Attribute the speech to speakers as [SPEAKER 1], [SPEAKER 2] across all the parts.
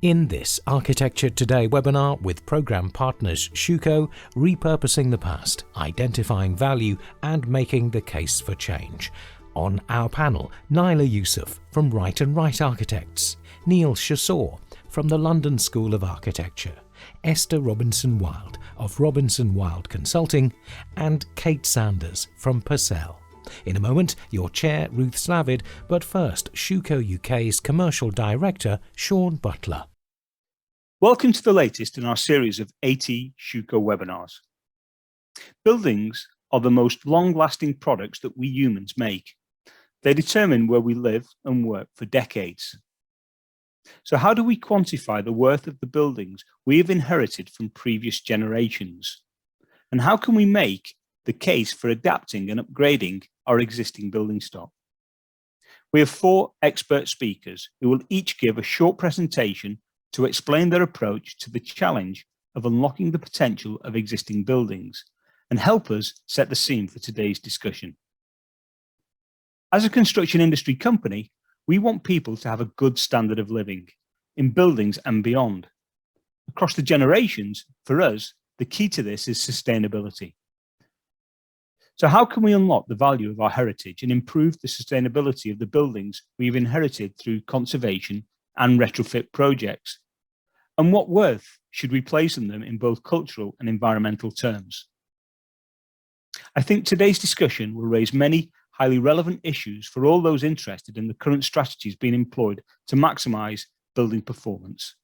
[SPEAKER 1] In this Architecture Today webinar with program partners Schu, Repurposing the Past, Identifying Value and Making the Case for Change. On our panel, Naila Yousuf from Wright and Wright Architects, Neal Shasore from the London School of Architecture, Esther Robinson-Wild of Robinson-Wild Consulting, and Kate Saunders from Purcell. In a moment, your chair, Ruth Slavid, but first, Schu UK's Commercial Director, Sean Butler.
[SPEAKER 2] Welcome to the latest in our series of 80 Schu webinars. Buildings are the most long-lasting products that we humans make. They determine where we live and work for decades. So how do we quantify the worth of the buildings we have inherited from previous generations? And how can we make the case for adapting and upgrading our existing building stock? We have 4 expert speakers who will each give a short presentation to explain their approach to the challenge of unlocking the potential of existing buildings and help us set the scene for today's discussion. As a construction industry company, we want people to have a good standard of living in buildings and beyond. Across the generations, for us, the key to this is sustainability. So how can we unlock the value of our heritage and improve the sustainability of the buildings we've inherited through conservation and retrofit projects? And what worth should we place on them in both cultural and environmental terms? I think today's discussion will raise many highly relevant issues for all those interested in the current strategies being employed to maximise building performance.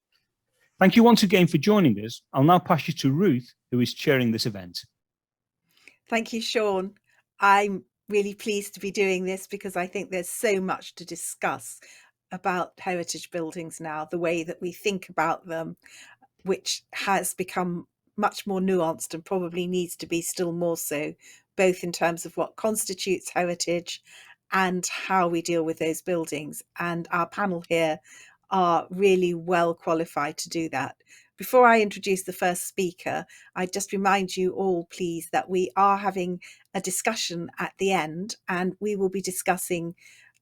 [SPEAKER 2] Thank you once again for joining us. I'll now pass you to Ruth, who is chairing this event.
[SPEAKER 3] Thank you, Sean. I'm really pleased to be doing this because I think there's so much to discuss about heritage buildings now, the way that we think about them, which has become much more nuanced and probably needs to be still more so, both in terms of what constitutes heritage and how we deal with those buildings. And our panel here are really well qualified to do that. Before I introduce the first speaker, I just remind you all, please, that we are having a discussion at the end and we will be discussing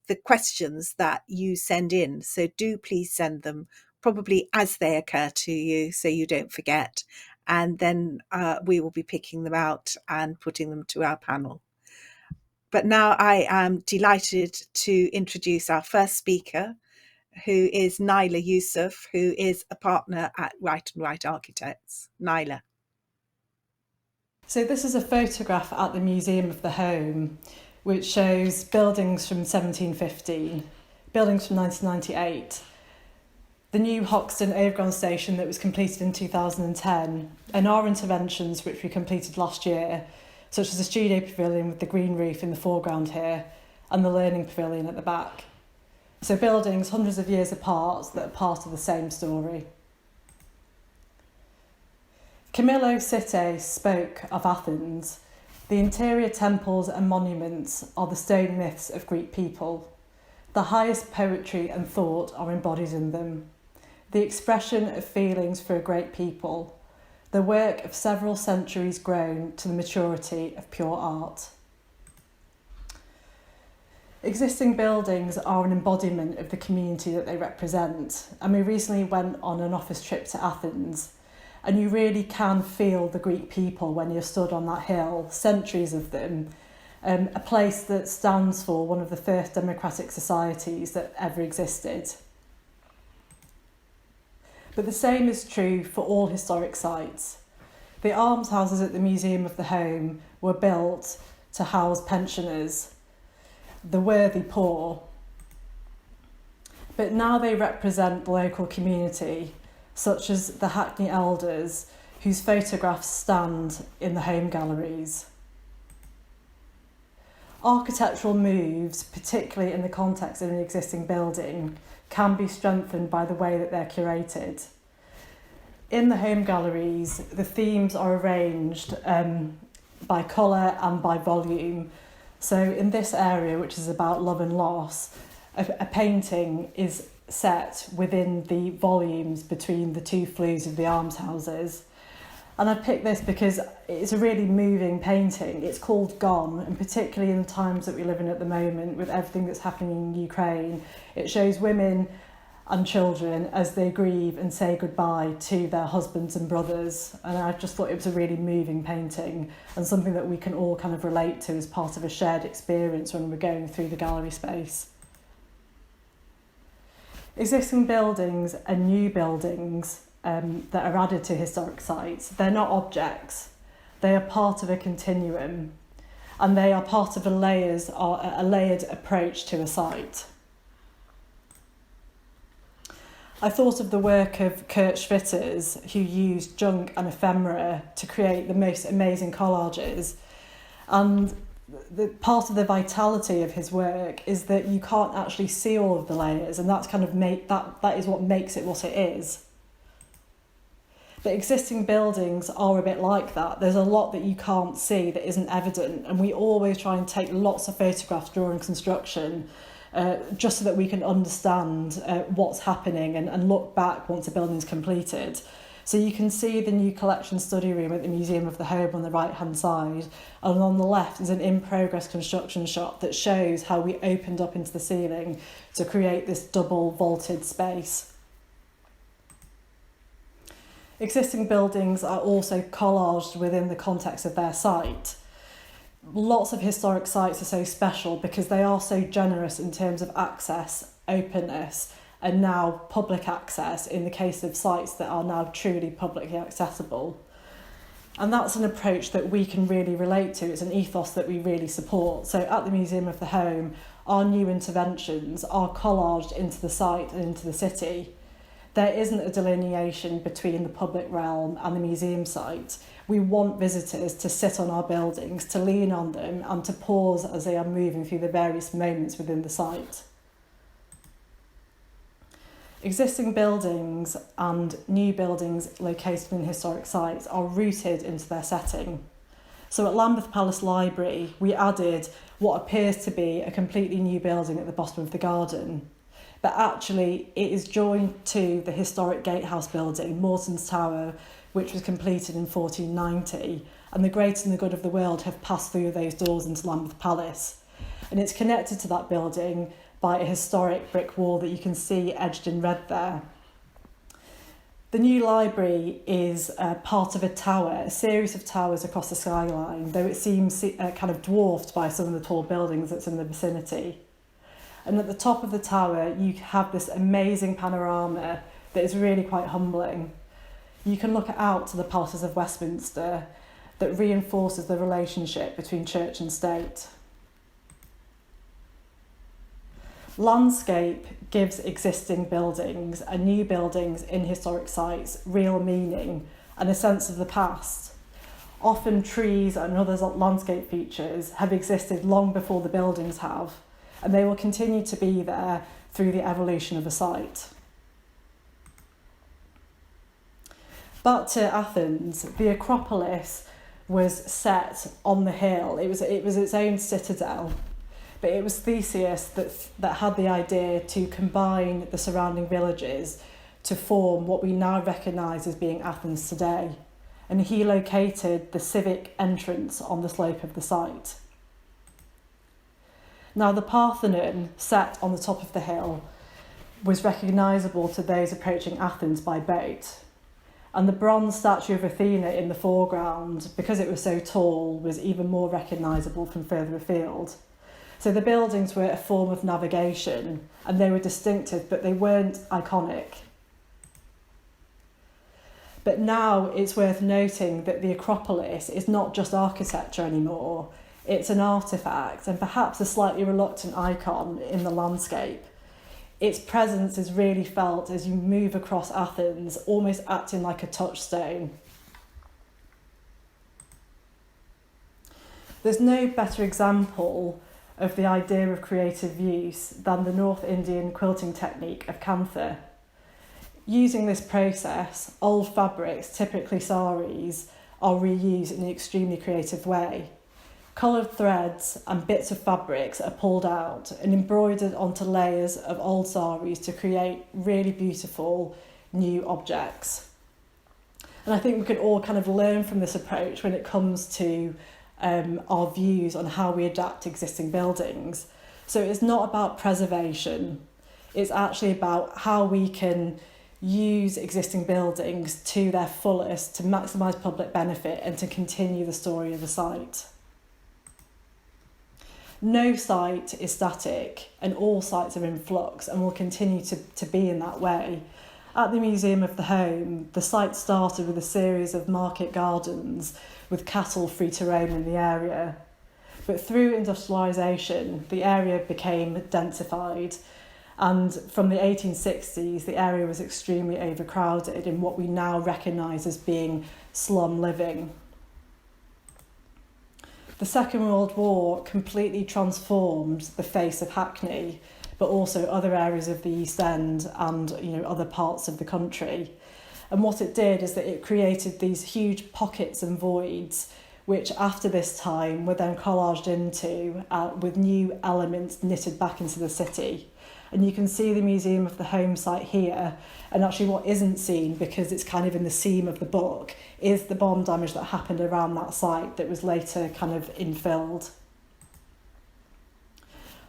[SPEAKER 3] the questions that you send in. So do please send them probably as they occur to you so you don't forget. And then we will be picking them out and putting them to our panel. But now I am delighted to introduce our first speaker, who is Naila Yousuf, who is a partner at Wright and Wright Architects. Naila.
[SPEAKER 4] So this is a photograph at the Museum of the Home, which shows buildings from 1715, buildings from 1998, the new Hoxton Overground Station that was completed in 2010, and our interventions which we completed last year, such as the studio pavilion with the green roof in the foreground here, and the learning pavilion at the back. So buildings hundreds of years apart that are part of the same story. Camillo Sitte spoke of Athens. The interior temples and monuments are the stone myths of Greek people. The highest poetry and thought are embodied in them. The expression of feelings for a great people. The work of several centuries grown to the maturity of pure art. Existing buildings are an embodiment of the community that they represent. And we recently went on an office trip to Athens, and you really can feel the Greek people when you're stood on that hill, centuries of them, a place that stands for one of the first democratic societies that ever existed. But the same is true for all historic sites. The almshouses at the Museum of the Home were built to house pensioners, the worthy poor. But now they represent the local community, such as the Hackney Elders, whose photographs stand in the home galleries. Architectural moves, particularly in the context of an existing building, can be strengthened by the way that they're curated. In the home galleries, the themes are arranged by colour and by volume. So in this area, which is about love and loss, a painting is set within the volumes between the 2 flues of the almshouses. And I picked this because it's a really moving painting. It's called Gone, and particularly in the times that we live in at the moment with everything that's happening in Ukraine, it shows women and children as they grieve and say goodbye to their husbands and brothers. And I just thought it was a really moving painting and something that we can all kind of relate to as part of a shared experience when we're going through the gallery space. Existing buildings and new buildings that are added to historic sites, they're not objects. They are part of a continuum, and they are part of a layered approach to a site. I thought of the work of Kurt Schwitter's, who used junk and ephemera to create the most amazing collages. And the part of the vitality of his work is that you can't actually see all of the layers, and that's kind of that is what makes it what it is. But existing buildings are a bit like that. There's a lot that you can't see that isn't evident, and we always try and take lots of photographs during construction just so that we can understand what's happening and look back once a building's completed. So you can see the new collection study room at the Museum of the Home on the right-hand side, and on the left is an in-progress construction shot that shows how we opened up into the ceiling to create this double vaulted space. Existing buildings are also collaged within the context of their site. Lots of historic sites are so special because they are so generous in terms of access, openness, and now public access in the case of sites that are now truly publicly accessible. And that's an approach that we can really relate to. It's an ethos that we really support. So at the Museum of the Home, our new interventions are collaged into the site and into the city. There isn't a delineation between the public realm and the museum site. We want visitors to sit on our buildings, to lean on them, and to pause as they are moving through the various moments within the site. Existing buildings and new buildings located in historic sites are rooted into their setting. So at Lambeth Palace Library, we added what appears to be a completely new building at the bottom of the garden. But actually it is joined to the historic gatehouse building, Morton's Tower, which was completed in 1490, and the great and the good of the world have passed through those doors into Lambeth Palace. And it's connected to that building by a historic brick wall that you can see edged in red there. The new library is part of a tower, a series of towers across the skyline, though it seems kind of dwarfed by some of the tall buildings that's in the vicinity. And at the top of the tower, you have this amazing panorama that is really quite humbling. You can look out to the palaces of Westminster that reinforces the relationship between church and state. Landscape gives existing buildings and new buildings in historic sites real meaning and a sense of the past. Often trees and other landscape features have existed long before the buildings have, and they will continue to be there through the evolution of a site. Back to Athens, the Acropolis was set on the hill. It was its own citadel, but it was Theseus that had the idea to combine the surrounding villages to form what we now recognise as being Athens today. And he located the civic entrance on the slope of the site. Now, the Parthenon, set on the top of the hill, was recognisable to those approaching Athens by boat. And the bronze statue of Athena in the foreground, because it was so tall, was even more recognisable from further afield. So the buildings were a form of navigation, and they were distinctive, but they weren't iconic. But now it's worth noting that the Acropolis is not just architecture anymore. It's an artefact and perhaps a slightly reluctant icon in the landscape. Its presence is really felt as you move across Athens, almost acting like a touchstone. There's no better example of the idea of creative use than the North Indian quilting technique of Kantha. Using this process, old fabrics, typically saris, are reused in an extremely creative way. Coloured threads and bits of fabrics are pulled out and embroidered onto layers of old saris to create really beautiful new objects. And I think we can all kind of learn from this approach when it comes to our views on how we adapt existing buildings. So it's not about preservation, It's actually about how we can use existing buildings to their fullest to maximise public benefit and to continue the story of the site. No site is static and all sites are in flux and will continue to be in that way. At the Museum of the Home, the site started with a series of market gardens with cattle free to roam in the area. But through industrialisation, the area became densified, and from the 1860s, the area was extremely overcrowded in what we now recognise as being slum living. The Second World War completely transformed the face of Hackney, but also other areas of the East End and other parts of the country. And what it did is that it created these huge pockets and voids, which after this time were then collaged into with new elements knitted back into the city. And you can see the Museum of the Home site here, and actually what isn't seen, because it's kind of in the seam of the book, is the bomb damage that happened around that site that was later kind of infilled.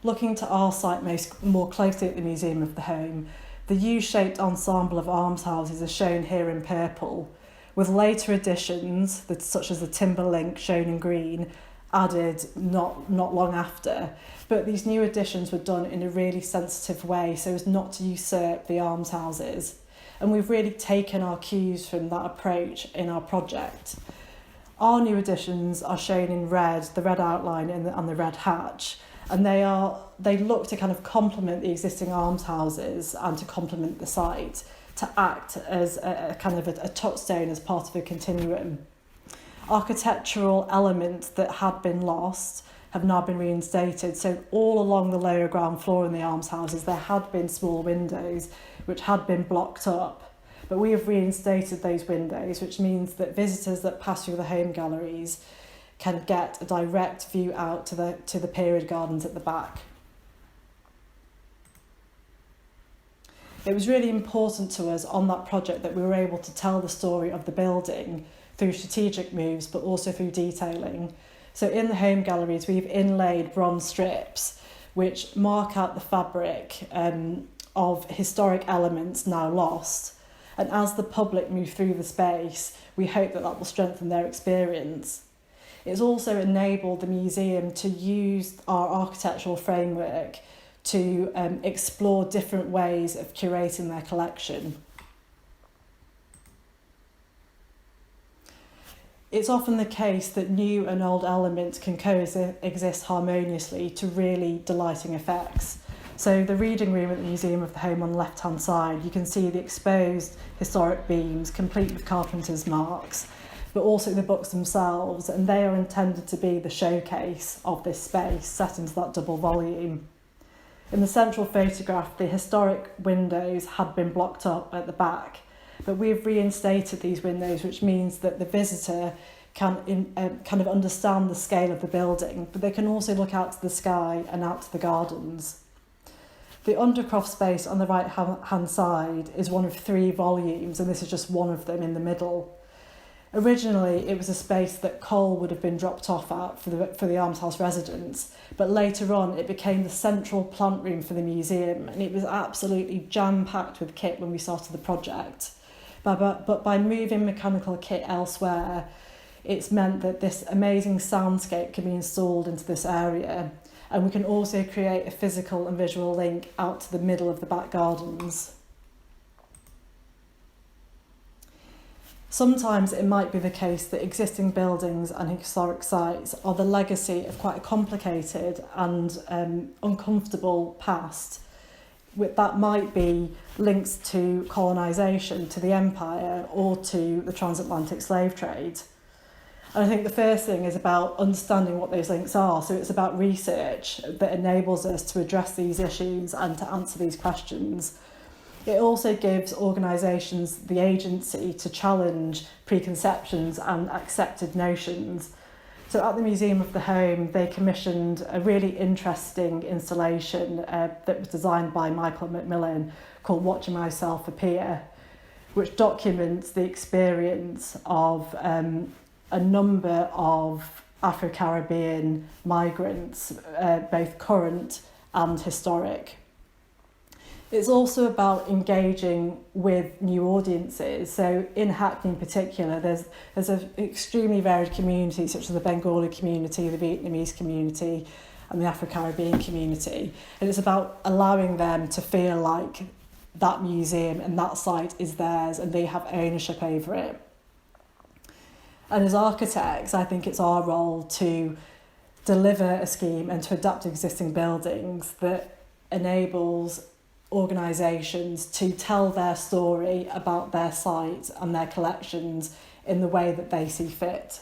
[SPEAKER 4] Looking to our site more closely at the Museum of the Home, the U-shaped ensemble of almshouses is shown here in purple, with later additions, such as the timber link shown in green, added not long after. But these new additions were done in a really sensitive way so as not to usurp the almshouses. And we've really taken our cues from that approach in our project. Our new additions are shown in red, the red outline and the red hatch, and they look to kind of complement the existing almshouses and to complement the site, to act as a kind of a touchstone as part of a continuum. Architectural elements that had been lost have now been reinstated. So all along the lower ground floor in the almshouses, there had been small windows which had been blocked up. But we have reinstated those windows, which means that visitors that pass through the home galleries can get a direct view out to the period gardens at the back. It was really important to us on that project that we were able to tell the story of the building through strategic moves, but also through detailing. So in the home galleries, we've inlaid bronze strips which mark out the fabric of historic elements now lost. And as the public move through the space, we hope that will strengthen their experience. It's also enabled the museum to use our architectural framework to explore different ways of curating their collection. It's often the case that new and old elements can coexist harmoniously to really delighting effects. So the reading room at the Museum of the Home on the left-hand side, you can see the exposed historic beams, complete with carpenter's marks, but also the books themselves, and they are intended to be the showcase of this space set into that double volume. In the central photograph, the historic windows had been blocked up at the back, but we've reinstated these windows, which means that the visitor can kind of understand the scale of the building, but they can also look out to the sky and out to the gardens. The Undercroft Space on the right-hand side is one of 3 volumes, and this is just one of them in the middle. Originally, it was a space that coal would have been dropped off at for the almshouse residents, but later on it became the central plant room for the museum, and it was absolutely jam-packed with kit when we started the project. But by moving mechanical kit elsewhere, it's meant that this amazing soundscape can be installed into this area, and we can also create a physical and visual link out to the middle of the back gardens. Sometimes it might be the case that existing buildings and historic sites are the legacy of quite a complicated and uncomfortable past. That might be links to colonisation, to the empire, or to the transatlantic slave trade. And I think the first thing is about understanding what those links are. So it's about research that enables us to address these issues and to answer these questions. It also gives organisations the agency to challenge preconceptions and accepted notions. So at the Museum of the Home, they commissioned a really interesting installation that was designed by Michael Macmillan called Watching Myself Appear, which documents the experience of a number of Afro-Caribbean migrants, both current and historic. It's also about engaging with new audiences. So in Hackney in particular, there's an extremely varied community, such as the Bengali community, the Vietnamese community, and the Afro-Caribbean community. And it's about allowing them to feel like that museum and that site is theirs and they have ownership over it. And as architects, I think it's our role to deliver a scheme and to adapt existing buildings that enables organisations to tell their story about their site and their collections in the way that they see fit.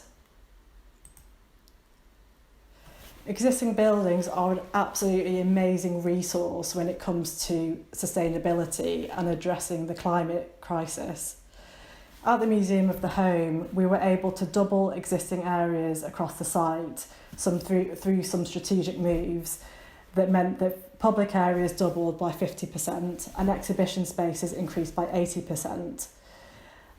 [SPEAKER 4] Existing buildings are an absolutely amazing resource when it comes to sustainability and addressing the climate crisis. At the Museum of the Home, we were able to double existing areas across the site, through some strategic moves that meant that public areas doubled by 50% and exhibition spaces increased by 80%.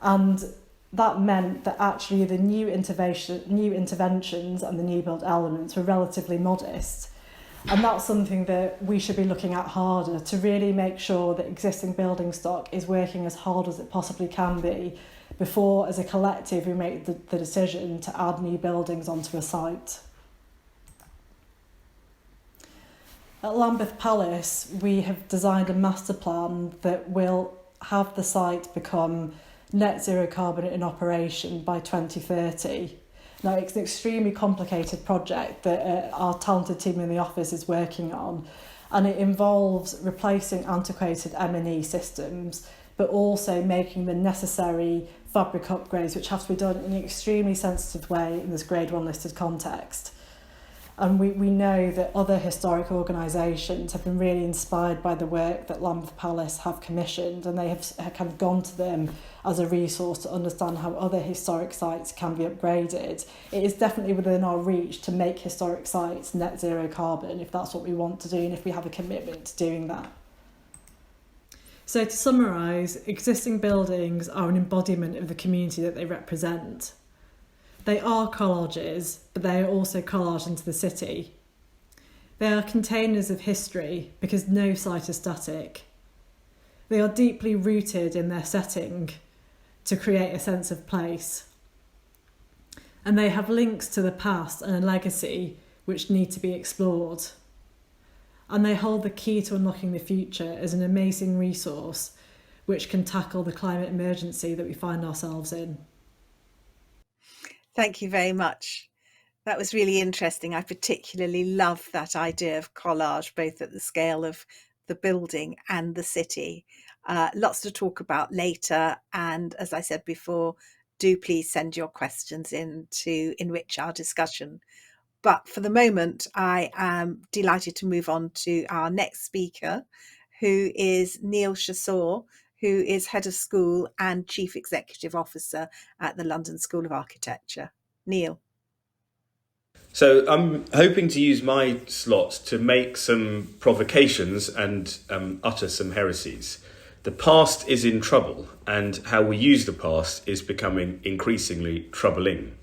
[SPEAKER 4] And that meant that actually the new interventions and the new build elements were relatively modest. And that's something that we should be looking at harder to really make sure that existing building stock is working as hard as it possibly can be before, as a collective, we make the decision to add new buildings onto a site. At Lambeth Palace, we have designed a master plan that will have the site become net zero carbon in operation by 2030. Now, it's an extremely complicated project that our talented team in the office is working on, and it involves replacing antiquated M&E systems, but also making the necessary fabric upgrades, which have to be done in an extremely sensitive way in this Grade 1 listed context. And we know that other historic organisations have been really inspired by the work that Lambeth Palace have commissioned, and they have kind of gone to them as a resource to understand how other historic sites can be upgraded. It is definitely within our reach to make historic sites net zero carbon if that's what we want to do and if we have a commitment to doing that. So to summarise, existing buildings are an embodiment of the community that they represent. They are collages, but they are also collaged into the city. They are containers of history because no site is static. They are deeply rooted in their setting to create a sense of place. And they have links to the past and a legacy which need to be explored. And they hold the key to unlocking the future as an amazing resource which can tackle the climate emergency that we find ourselves in.
[SPEAKER 3] Thank you very much. That was really interesting. I particularly love that idea of collage, both at the scale of the building and the city. Lots to talk about later. And as I said before, do please send your questions in to enrich our discussion. But for the moment, I am delighted to move on to our next speaker, who is Neal Shasore, who is Head of School and Chief Executive Officer at the London School of Architecture. Neal.
[SPEAKER 5] So I'm hoping to use my slot to make some provocations and utter some heresies. The past is in trouble, and how we use the past is becoming increasingly troubling.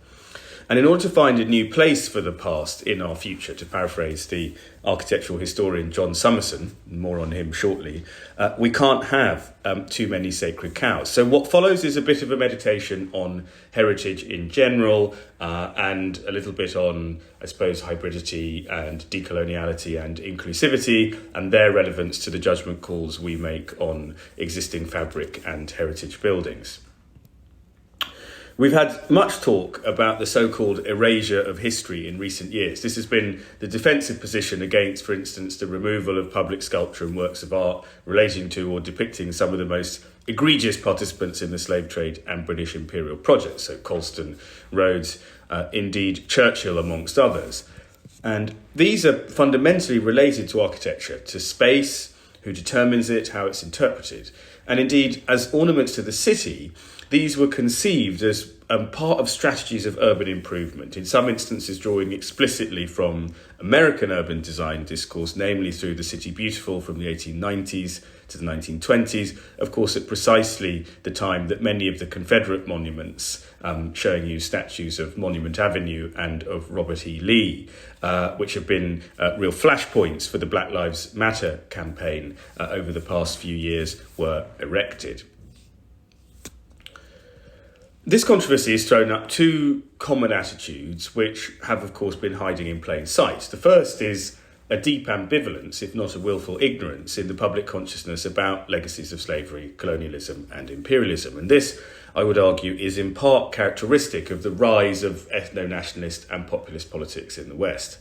[SPEAKER 5] And in order to find a new place for the past in our future, to paraphrase the architectural historian John Summerson, more on him shortly, we can't have too many sacred cows. So what follows is a bit of a meditation on heritage in general, and a little bit on, I suppose, hybridity and decoloniality and inclusivity, and their relevance to the judgment calls we make on existing fabric and heritage buildings. We've had much talk about the so-called erasure of history in recent years. This has been the defensive position against, for instance, the removal of public sculpture and works of art relating to or depicting some of the most egregious participants in the slave trade and British imperial projects, so Colston, Rhodes, indeed Churchill amongst others. And these are fundamentally related to architecture, to space, who determines it, how it's interpreted. And indeed, as ornaments to the city, these were conceived as part of strategies of urban improvement, in some instances drawing explicitly from American urban design discourse, namely through the City Beautiful from the 1890s to the 1920s, of course at precisely the time that many of the Confederate monuments, showing you statues of Monument Avenue and of Robert E. Lee, which have been real flashpoints for the Black Lives Matter campaign over the past few years, were erected. This controversy has thrown up two common attitudes which have, of course, been hiding in plain sight. The first is a deep ambivalence, if not a willful ignorance, in the public consciousness about legacies of slavery, colonialism and imperialism. And this, I would argue, is in part characteristic of the rise of ethno-nationalist and populist politics in the West.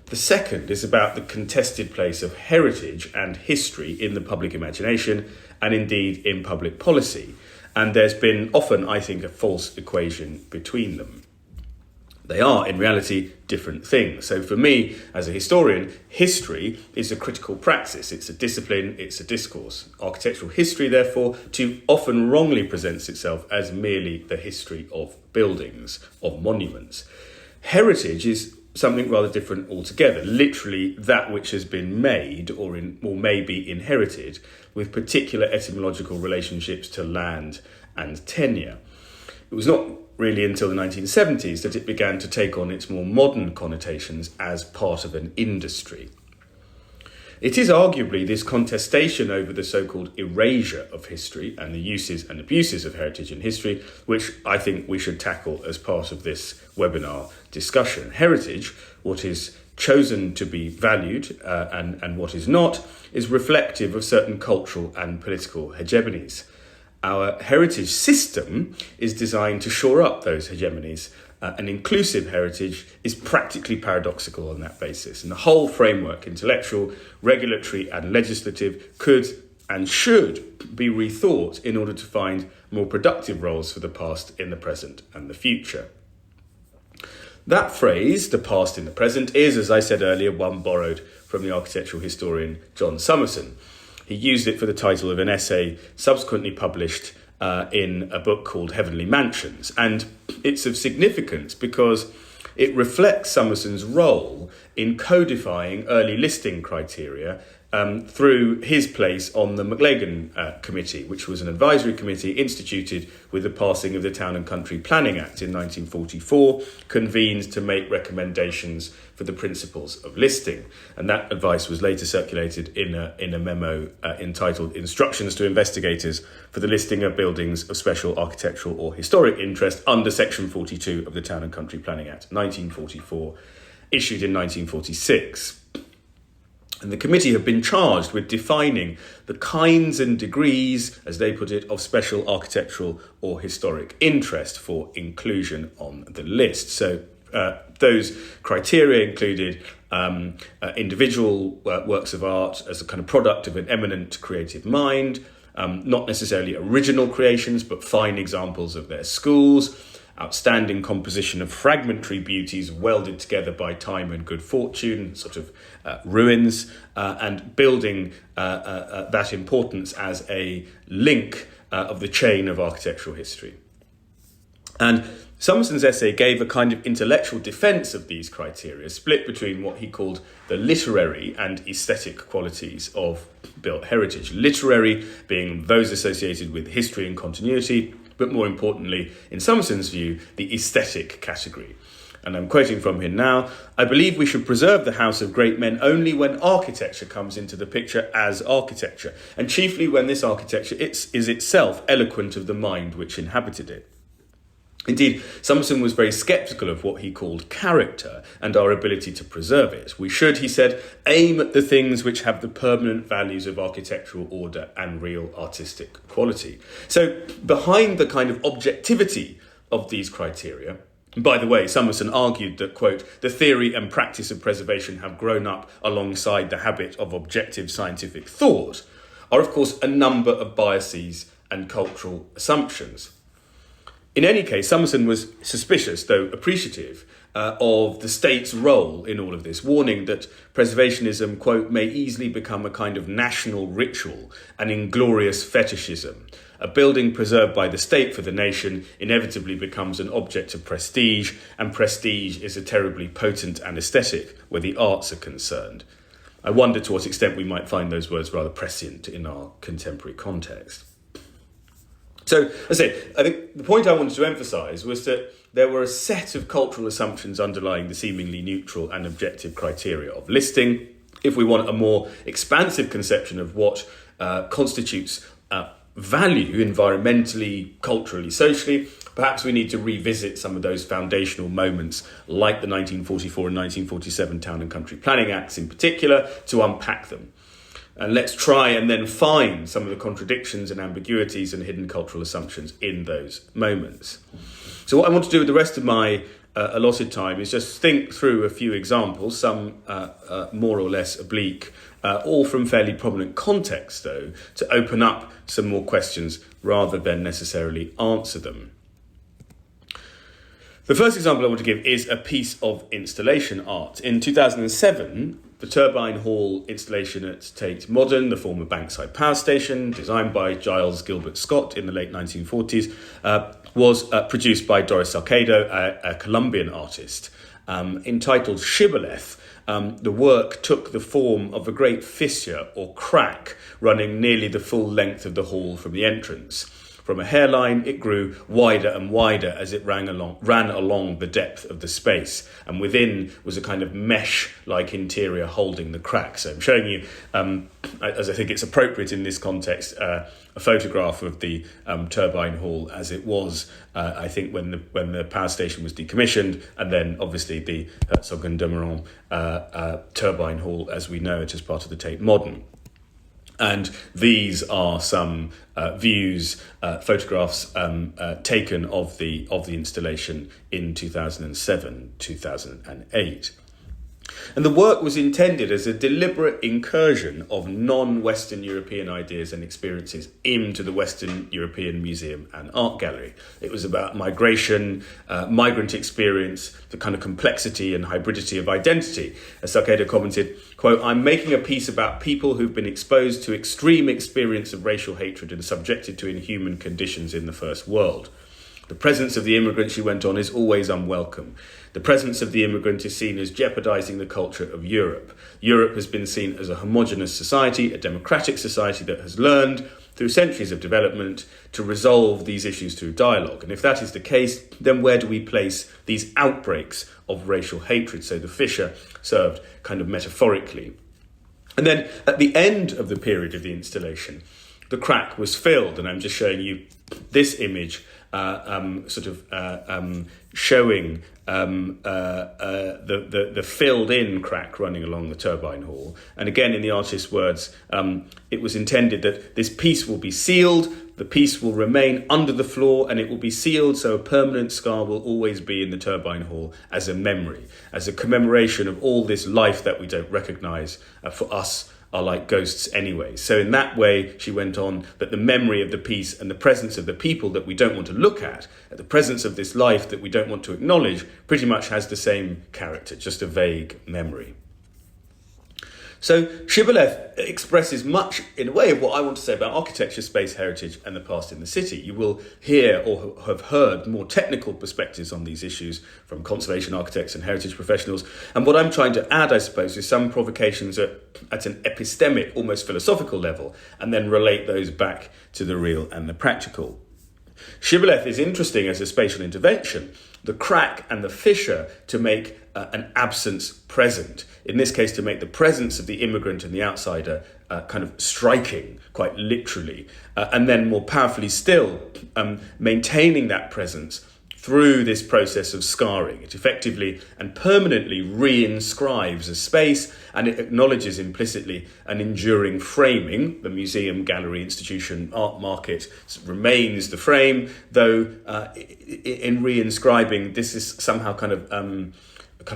[SPEAKER 5] The second is about the contested place of heritage and history in the public imagination and indeed in public policy. And there's been often, I think, a false equation between them. They are, in reality, different things. So for me, as a historian, history is a critical praxis. It's a discipline, it's a discourse. Architectural history, therefore, too often wrongly presents itself as merely the history of buildings, of monuments. Heritage is something rather different altogether, literally that which has been made or may be inherited with particular etymological relationships to land and tenure. It was not really until the 1970s that it began to take on its more modern connotations as part of an industry. It is arguably this contestation over the so-called erasure of history and the uses and abuses of heritage in history, which I think we should tackle as part of this webinar discussion. Heritage, what is chosen to be valued and what is not, is reflective of certain cultural and political hegemonies. Our heritage system is designed to shore up those hegemonies. An inclusive heritage is practically paradoxical on that basis. And the whole framework, intellectual, regulatory and legislative, could and should be rethought in order to find more productive roles for the past in the present and the future. That phrase, the past in the present, is, as I said earlier, one borrowed from the architectural historian John Summerson. He used it for the title of an essay subsequently published in a book called Heavenly Mansions. And it's of significance because it reflects Summerson's role in codifying early listing criteria through his place on the McLagan Committee, which was an advisory committee instituted with the passing of the Town and Country Planning Act in 1944, convened to make recommendations for the principles of listing. And that advice was later circulated in a memo entitled Instructions to Investigators for the Listing of Buildings of Special Architectural or Historic Interest under Section 42 of the Town and Country Planning Act, 1944, issued in 1946. And the committee have been charged with defining the kinds and degrees, as they put it, of special architectural or historic interest for inclusion on the list. So those criteria included individual works of art as a kind of product of an eminent creative mind, not necessarily original creations, but fine examples of their schools, outstanding composition of fragmentary beauties welded together by time and good fortune, sort of ruins, and building that importance as a link of the chain of architectural history. And Summerson's essay gave a kind of intellectual defence of these criteria, split between what he called the literary and aesthetic qualities of built heritage. Literary being those associated with history and continuity, but more importantly, in Summerson's view, the aesthetic category. And I'm quoting from him now, "I believe we should preserve the house of great men only when architecture comes into the picture as architecture, and chiefly when this architecture is itself eloquent of the mind which inhabited it." Indeed, Summerson was very sceptical of what he called character and our ability to preserve it. We should, he said, aim at the things which have the permanent values of architectural order and real artistic quality. So behind the kind of objectivity of these criteria, and by the way, Summerson argued that, quote, the theory and practice of preservation have grown up alongside the habit of objective scientific thought, are of course a number of biases and cultural assumptions. In any case, Summerson was suspicious, though appreciative, of the state's role in all of this, warning that preservationism, quote, may easily become a kind of national ritual, an inglorious fetishism. A building preserved by the state for the nation inevitably becomes an object of prestige, and prestige is a terribly potent anaesthetic where the arts are concerned. I wonder to what extent we might find those words rather prescient in our contemporary context. So, as I say, I think the point I wanted to emphasise was that there were a set of cultural assumptions underlying the seemingly neutral and objective criteria of listing. If we want a more expansive conception of what constitutes value environmentally, culturally, socially, perhaps we need to revisit some of those foundational moments like the 1944 and 1947 Town and Country Planning Acts in particular to unpack them. And let's try and then find some of the contradictions and ambiguities and hidden cultural assumptions in those moments. So what I want to do with the rest of my allotted time is just think through a few examples, some more or less oblique, all from fairly prominent contexts, though, to open up some more questions rather than necessarily answer them. The first example I want to give is a piece of installation art. In 2007, the Turbine Hall installation at Tate Modern, the former Bankside Power Station, designed by Giles Gilbert Scott in the late 1940s, was produced by Doris Salcedo, a Colombian artist. Entitled Shibboleth, the work took the form of a great fissure or crack running nearly the full length of the hall from the entrance. From a hairline, it grew wider and wider as it ran along the depth of the space, and within was a kind of mesh-like interior holding the crack. So I'm showing you, as I think it's appropriate in this context, a photograph of the turbine hall as it was, I think, when the power station was decommissioned, and then obviously the Herzog and de Meuron turbine hall as we know it as part of the Tate Modern. And these are some views, photographs taken of the installation in 2007, 2008. And the work was intended as a deliberate incursion of non-Western European ideas and experiences into the Western European Museum and Art Gallery. It was about migration, migrant experience, the kind of complexity and hybridity of identity. As Salcedo commented, quote, "I'm making a piece about people who've been exposed to extreme experience of racial hatred and subjected to inhuman conditions in the First World. The presence of the immigrant," she went on, "is always unwelcome. The presence of the immigrant is seen as jeopardising the culture of Europe. Europe has been seen as a homogenous society, a democratic society that has learned, through centuries of development, to resolve these issues through dialogue. And if that is the case, then where do we place these outbreaks of racial hatred?" So the fissure served kind of metaphorically. And then at the end of the period of the installation, the crack was filled, and I'm just showing you this image showing the filled-in crack running along the turbine hall. And again, in the artist's words, it was intended that this piece will be sealed, the piece will remain under the floor, and it will be sealed so a permanent scar will always be in the turbine hall as a memory, as a commemoration of all this life that we don't recognise for us are like ghosts anyway. So in that way, she went on, that the memory of the piece and the presence of the people that we don't want to look at the presence of this life that we don't want to acknowledge, pretty much has the same character, just a vague memory. So Shibboleth expresses much, in a way, of what I want to say about architecture, space, heritage, and the past in the city. You will hear or have heard more technical perspectives on these issues from conservation architects and heritage professionals. And what I'm trying to add, I suppose, is some provocations at an epistemic, almost philosophical level, and then relate those back to the real and the practical. Shibboleth is interesting as a spatial intervention, the crack and the fissure to make an absence present. In this case, to make the presence of the immigrant and the outsider kind of striking, quite literally. And then more powerfully still, maintaining that presence through this process of scarring. It effectively and permanently reinscribes a space, and it acknowledges implicitly an enduring framing. The museum, gallery, institution, art market remains the frame, though in reinscribing, this is somehow kind of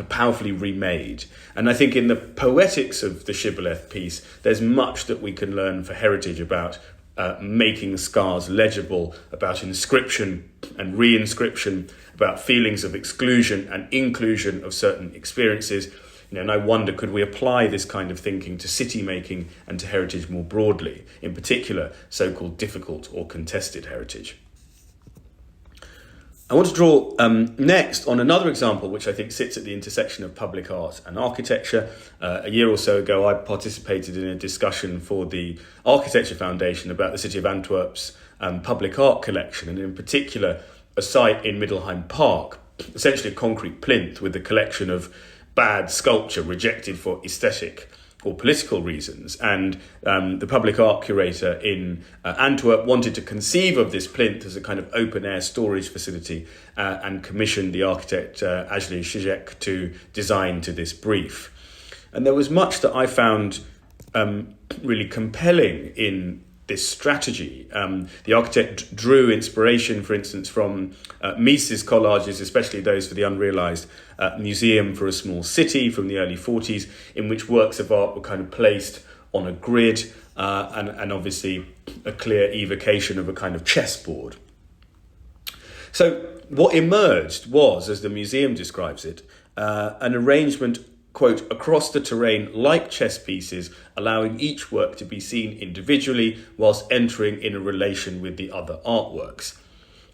[SPEAKER 5] powerfully remade. And I think in the poetics of the Shibboleth piece, there's much that we can learn for heritage about making scars legible, about inscription and reinscription, about feelings of exclusion and inclusion of certain experiences. And I wonder, could we apply this kind of thinking to city making and to heritage more broadly, in particular so-called difficult or contested heritage? I want to draw next on another example which I think sits at the intersection of public art and architecture. A year or so ago, I participated in a discussion for the Architecture Foundation about the City of Antwerp's public art collection, and in particular a site in Middelheim Park, essentially a concrete plinth with a collection of bad sculpture rejected for aesthetic or political reasons. And the public art curator in Antwerp wanted to conceive of this plinth as a kind of open-air storage facility and commissioned the architect Neal Shasore to design to this brief. And there was much that I found really compelling in this strategy. The architect drew inspiration, for instance, from Mises' collages, especially those for the Unrealised Museum for a Small City from the early 40s, in which works of art were kind of placed on a grid and obviously a clear evocation of a kind of chessboard. So what emerged was, as the museum describes it, an arrangement, quote, across the terrain like chess pieces, allowing each work to be seen individually whilst entering in a relation with the other artworks.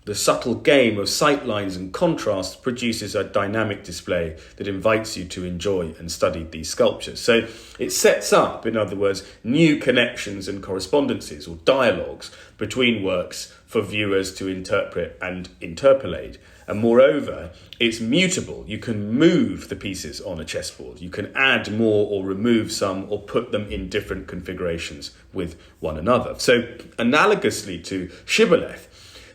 [SPEAKER 5] The subtle game of sightlines and contrasts produces a dynamic display that invites you to enjoy and study these sculptures. So it sets up, in other words, new connections and correspondences or dialogues between works for viewers to interpret and interpolate. And moreover, it's mutable. You can move the pieces on a chessboard. You can add more or remove some or put them in different configurations with one another. So analogously to Shibboleth,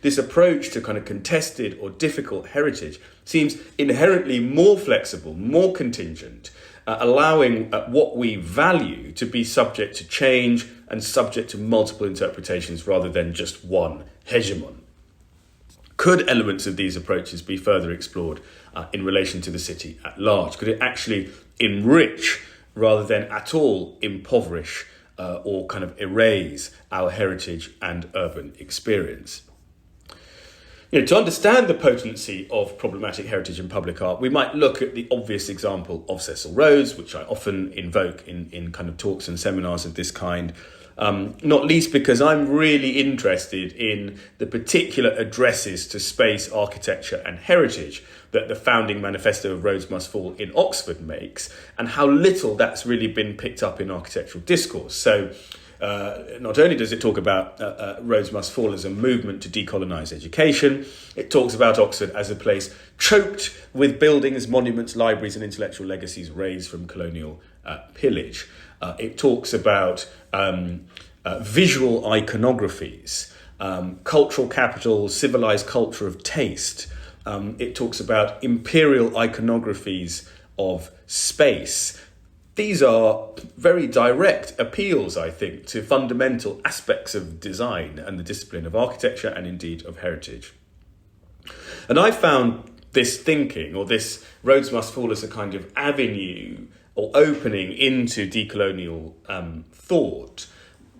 [SPEAKER 5] this approach to kind of contested or difficult heritage seems inherently more flexible, more contingent, allowing what we value to be subject to change and subject to multiple interpretations rather than just one hegemon. Could elements of these approaches be further explored in relation to the city at large? Could it actually enrich rather than at all impoverish or kind of erase our heritage and urban experience? To understand the potency of problematic heritage in public art, we might look at the obvious example of Cecil Rhodes, which I often invoke in kind of talks and seminars of this kind, not least because I'm really interested in the particular addresses to space, architecture and heritage that the founding manifesto of Rhodes Must Fall in Oxford makes, and how little that's really been picked up in architectural discourse. So not only does it talk about Rhodes Must Fall as a movement to decolonise education, it talks about Oxford as a place choked with buildings, monuments, libraries and intellectual legacies raised from colonial pillage. It talks about visual iconographies, cultural capitals, civilised culture of taste. It talks about imperial iconographies of space. These are very direct appeals, I think, to fundamental aspects of design and the discipline of architecture and indeed of heritage. And I found this thinking, or this Rhodes Must Fall, as a kind of avenue or opening into decolonial thought,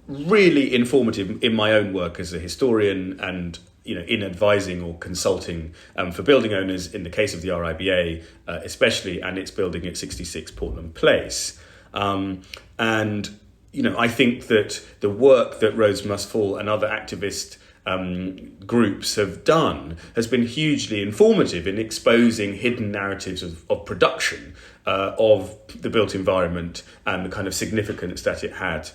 [SPEAKER 5] really informative in my own work as a historian and in advising or consulting for building owners in the case of the RIBA, especially, and its building at 66 Portland Place. And I think that the work that Rhodes Must Fall and other activist groups have done has been hugely informative in exposing hidden narratives of production of the built environment and the kind of significance that it had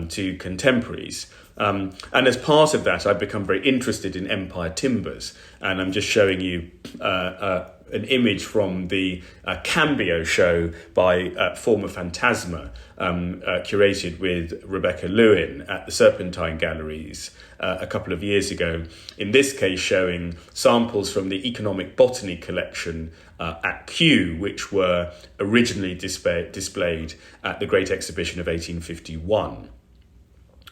[SPEAKER 5] to contemporaries. And as part of that, I've become very interested in Empire Timbers, and I'm just showing you an image from the Cambio show by former Phantasma, curated with Rebecca Lewin at the Serpentine Galleries a couple of years ago, in this case showing samples from the Economic Botany collection at Kew, which were originally displayed at the Great Exhibition of 1851.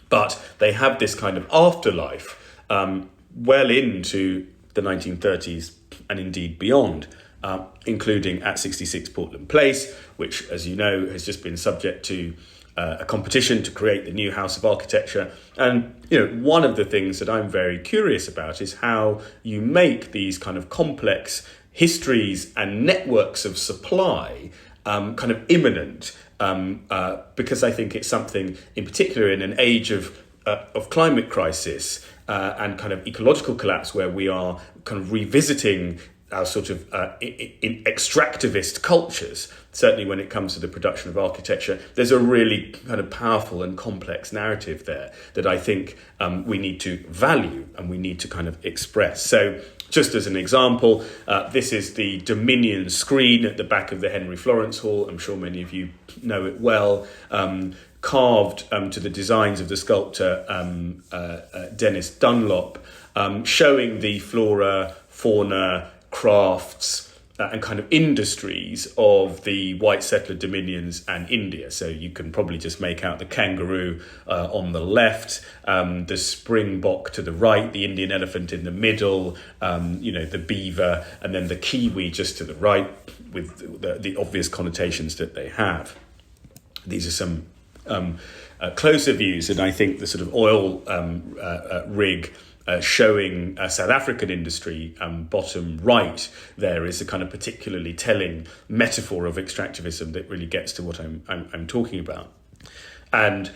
[SPEAKER 5] But they have this kind of afterlife well into the 1930s and indeed beyond, including at 66 Portland Place, which, as you know, has just been subject to a competition to create the new House of Architecture. And, one of the things that I'm very curious about is how you make these kind of complex histories and networks of supply kind of imminent, because I think it's something, in particular in an age of climate crisis and kind of ecological collapse, where we are kind of revisiting our sort of in extractivist cultures, certainly when it comes to the production of architecture, there's a really kind of powerful and complex narrative there that I think we need to value and we need to kind of express. So just as an example, this is the Dominion screen at the back of the Henry Florence Hall. I'm sure many of you know it well. Carved to the designs of the sculptor Dennis Dunlop, showing the flora, fauna, crafts and kind of industries of the white settler dominions and India. So you can probably just make out the kangaroo on the left, the springbok to the right, the Indian elephant in the middle, the beaver, and then the kiwi just to the right, with the obvious connotations that they have. These are some closer views, and I think the sort of oil rig showing South African industry, bottom right, there is a kind of particularly telling metaphor of extractivism that really gets to what I'm talking about. And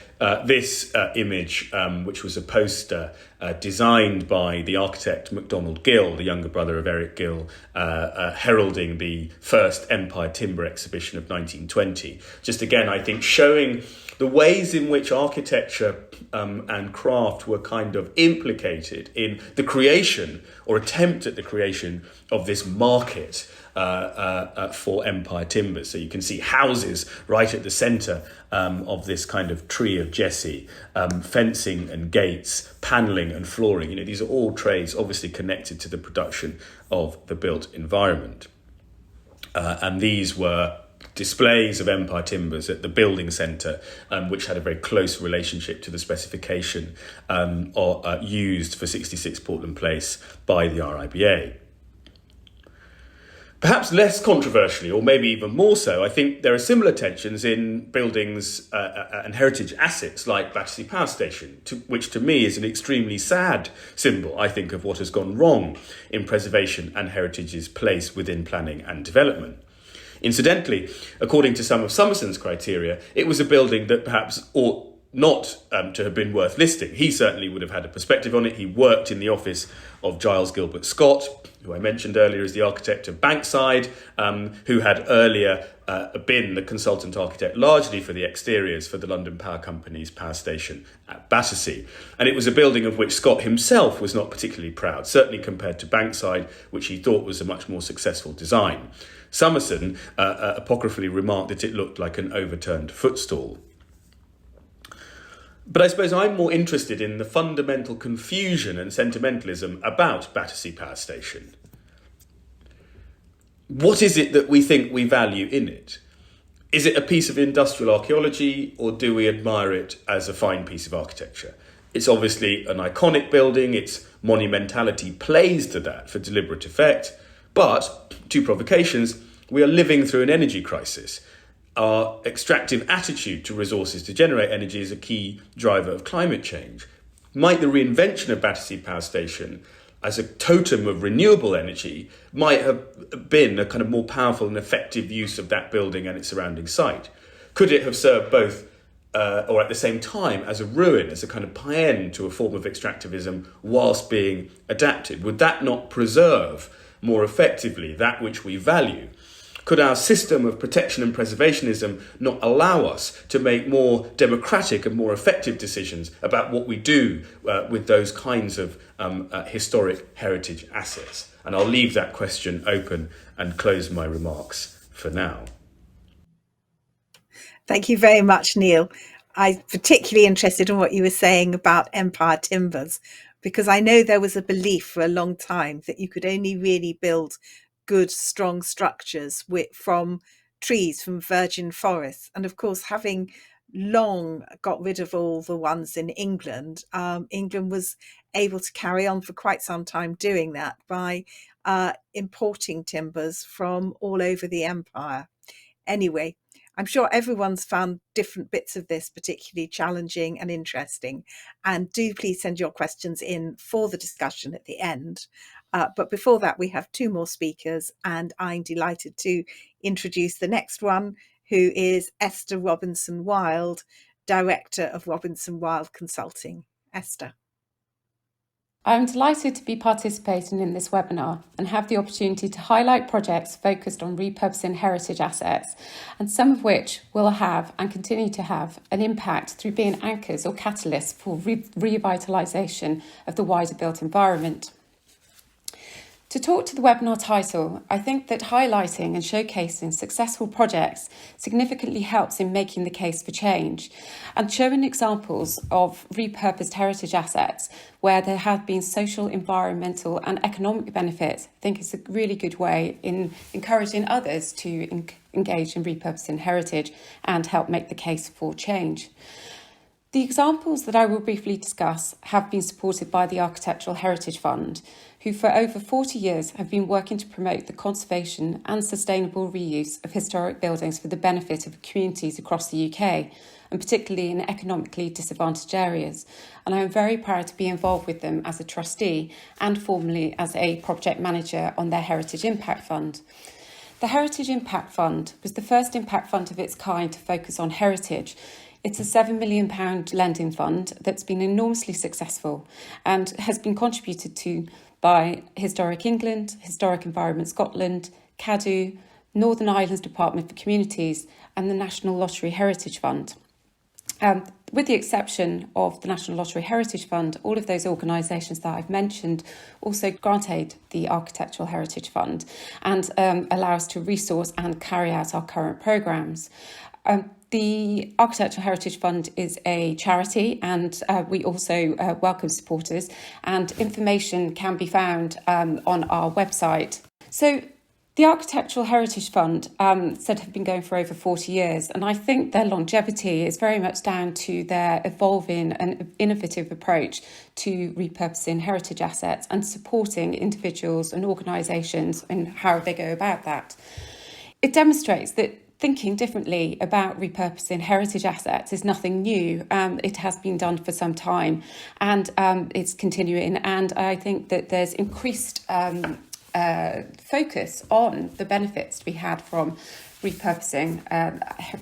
[SPEAKER 5] this image, which was a poster designed by the architect MacDonald Gill, the younger brother of Eric Gill, heralding the first Empire Timber exhibition of 1920. Just again, I think showing the ways in which architecture and craft were kind of implicated in the creation or attempt at the creation of this market for Empire timbers. So you can see houses right at the centre of this kind of tree of Jesse, fencing and gates, panelling and flooring. These are all trades obviously connected to the production of the built environment. And these were displays of Empire timbers at the building centre, which had a very close relationship to the specification used for 66 Portland Place by the RIBA. Perhaps less controversially, or maybe even more so, I think there are similar tensions in buildings and heritage assets like Battersea Power Station, which to me is an extremely sad symbol, I think, of what has gone wrong in preservation and heritage's place within planning and development. Incidentally, according to some of Summerson's criteria, it was a building that perhaps ought not to have been worth listing. He certainly would have had a perspective on it. He worked in the office of Giles Gilbert Scott, who I mentioned earlier as the architect of Bankside, who had earlier been the consultant architect largely for the exteriors for the London Power Company's power station at Battersea. And it was a building of which Scott himself was not particularly proud, certainly compared to Bankside, which he thought was a much more successful design. Summerson apocryphally remarked that it looked like an overturned footstool. But I suppose I'm more interested in the fundamental confusion and sentimentalism about Battersea Power Station. What is it that we think we value in it? Is it a piece of industrial archaeology, or do we admire it as a fine piece of architecture? It's obviously an iconic building. Its monumentality plays to that for deliberate effect. But, two provocations, we are living through an energy crisis. Our extractive attitude to resources to generate energy is a key driver of climate change. Might the reinvention of Battersea Power Station as a totem of renewable energy might have been a kind of more powerful and effective use of that building and its surrounding site? Could it have served both or at the same time as a ruin, as a kind of paean to a form of extractivism whilst being adapted? Would that not preserve more effectively that which we value? Could our system of protection and preservationism not allow us to make more democratic and more effective decisions about what we do with those kinds of historic heritage assets? And I'll leave that question open and close my remarks for now.
[SPEAKER 3] Thank you very much, Neal. I'm particularly interested in what you were saying about Empire Timbers, because I know there was a belief for a long time that you could only really build good, strong structures from trees, from virgin forests. And of course, having long got rid of all the ones in England, England was able to carry on for quite some time doing that by importing timbers from all over the empire. Anyway, I'm sure everyone's found different bits of this particularly challenging and interesting. And do please send your questions in for the discussion at the end. But before that, we have two more speakers, and I'm delighted to introduce the next one, who is Esther Robinson-Wild, Director of Robinson-Wild Consulting. Esther.
[SPEAKER 6] I'm delighted to be participating in this webinar and have the opportunity to highlight projects focused on repurposing heritage assets, and some of which will have and continue to have an impact through being anchors or catalysts for revitalisation of the wider built environment. To talk to the webinar title, I think that highlighting and showcasing successful projects significantly helps in making the case for change, and showing examples of repurposed heritage assets where there have been social, environmental and economic benefits, I think is a really good way in encouraging others to engage in repurposing heritage and help make the case for change. The examples that I will briefly discuss have been supported by the Architectural Heritage Fund, who for over 40 years have been working to promote the conservation and sustainable reuse of historic buildings for the benefit of communities across the UK, and particularly in economically disadvantaged areas. And I am very proud to be involved with them as a trustee and formerly as a project manager on their Heritage Impact Fund. The Heritage Impact Fund was the first impact fund of its kind to focus on heritage. It's a £7 million lending fund that's been enormously successful and has been contributed to by Historic England, Historic Environment Scotland, CADU, Northern Ireland's Department for Communities and the National Lottery Heritage Fund. With the exception of the National Lottery Heritage Fund, all of those organisations that I've mentioned also grant aid the Architectural Heritage Fund and allow us to resource and carry out our current programmes. The Architectural Heritage Fund is a charity, and we also welcome supporters, and information can be found on our website. So the Architectural Heritage Fund said have been going for over 40 years, and I think their longevity is very much down to their evolving and innovative approach to repurposing heritage assets and supporting individuals and organisations in how they go about that. It demonstrates that thinking differently about repurposing heritage assets is nothing new. It has been done for some time, and it's continuing. And I think that there's increased focus on the benefits to be had from repurposing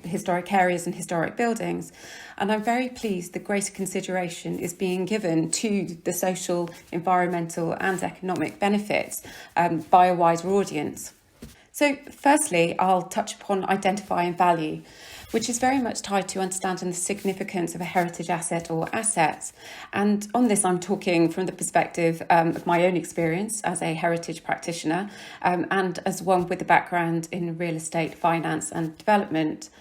[SPEAKER 6] historic areas and historic buildings. And I'm very pleased that greater consideration is being given to the social, environmental and economic benefits by a wider audience. So firstly, I'll touch upon identifying value, which is very much tied to understanding the significance of a heritage asset or assets. And on this, I'm talking from the perspective of my own experience as a heritage practitioner and as one with a background in real estate, finance and development.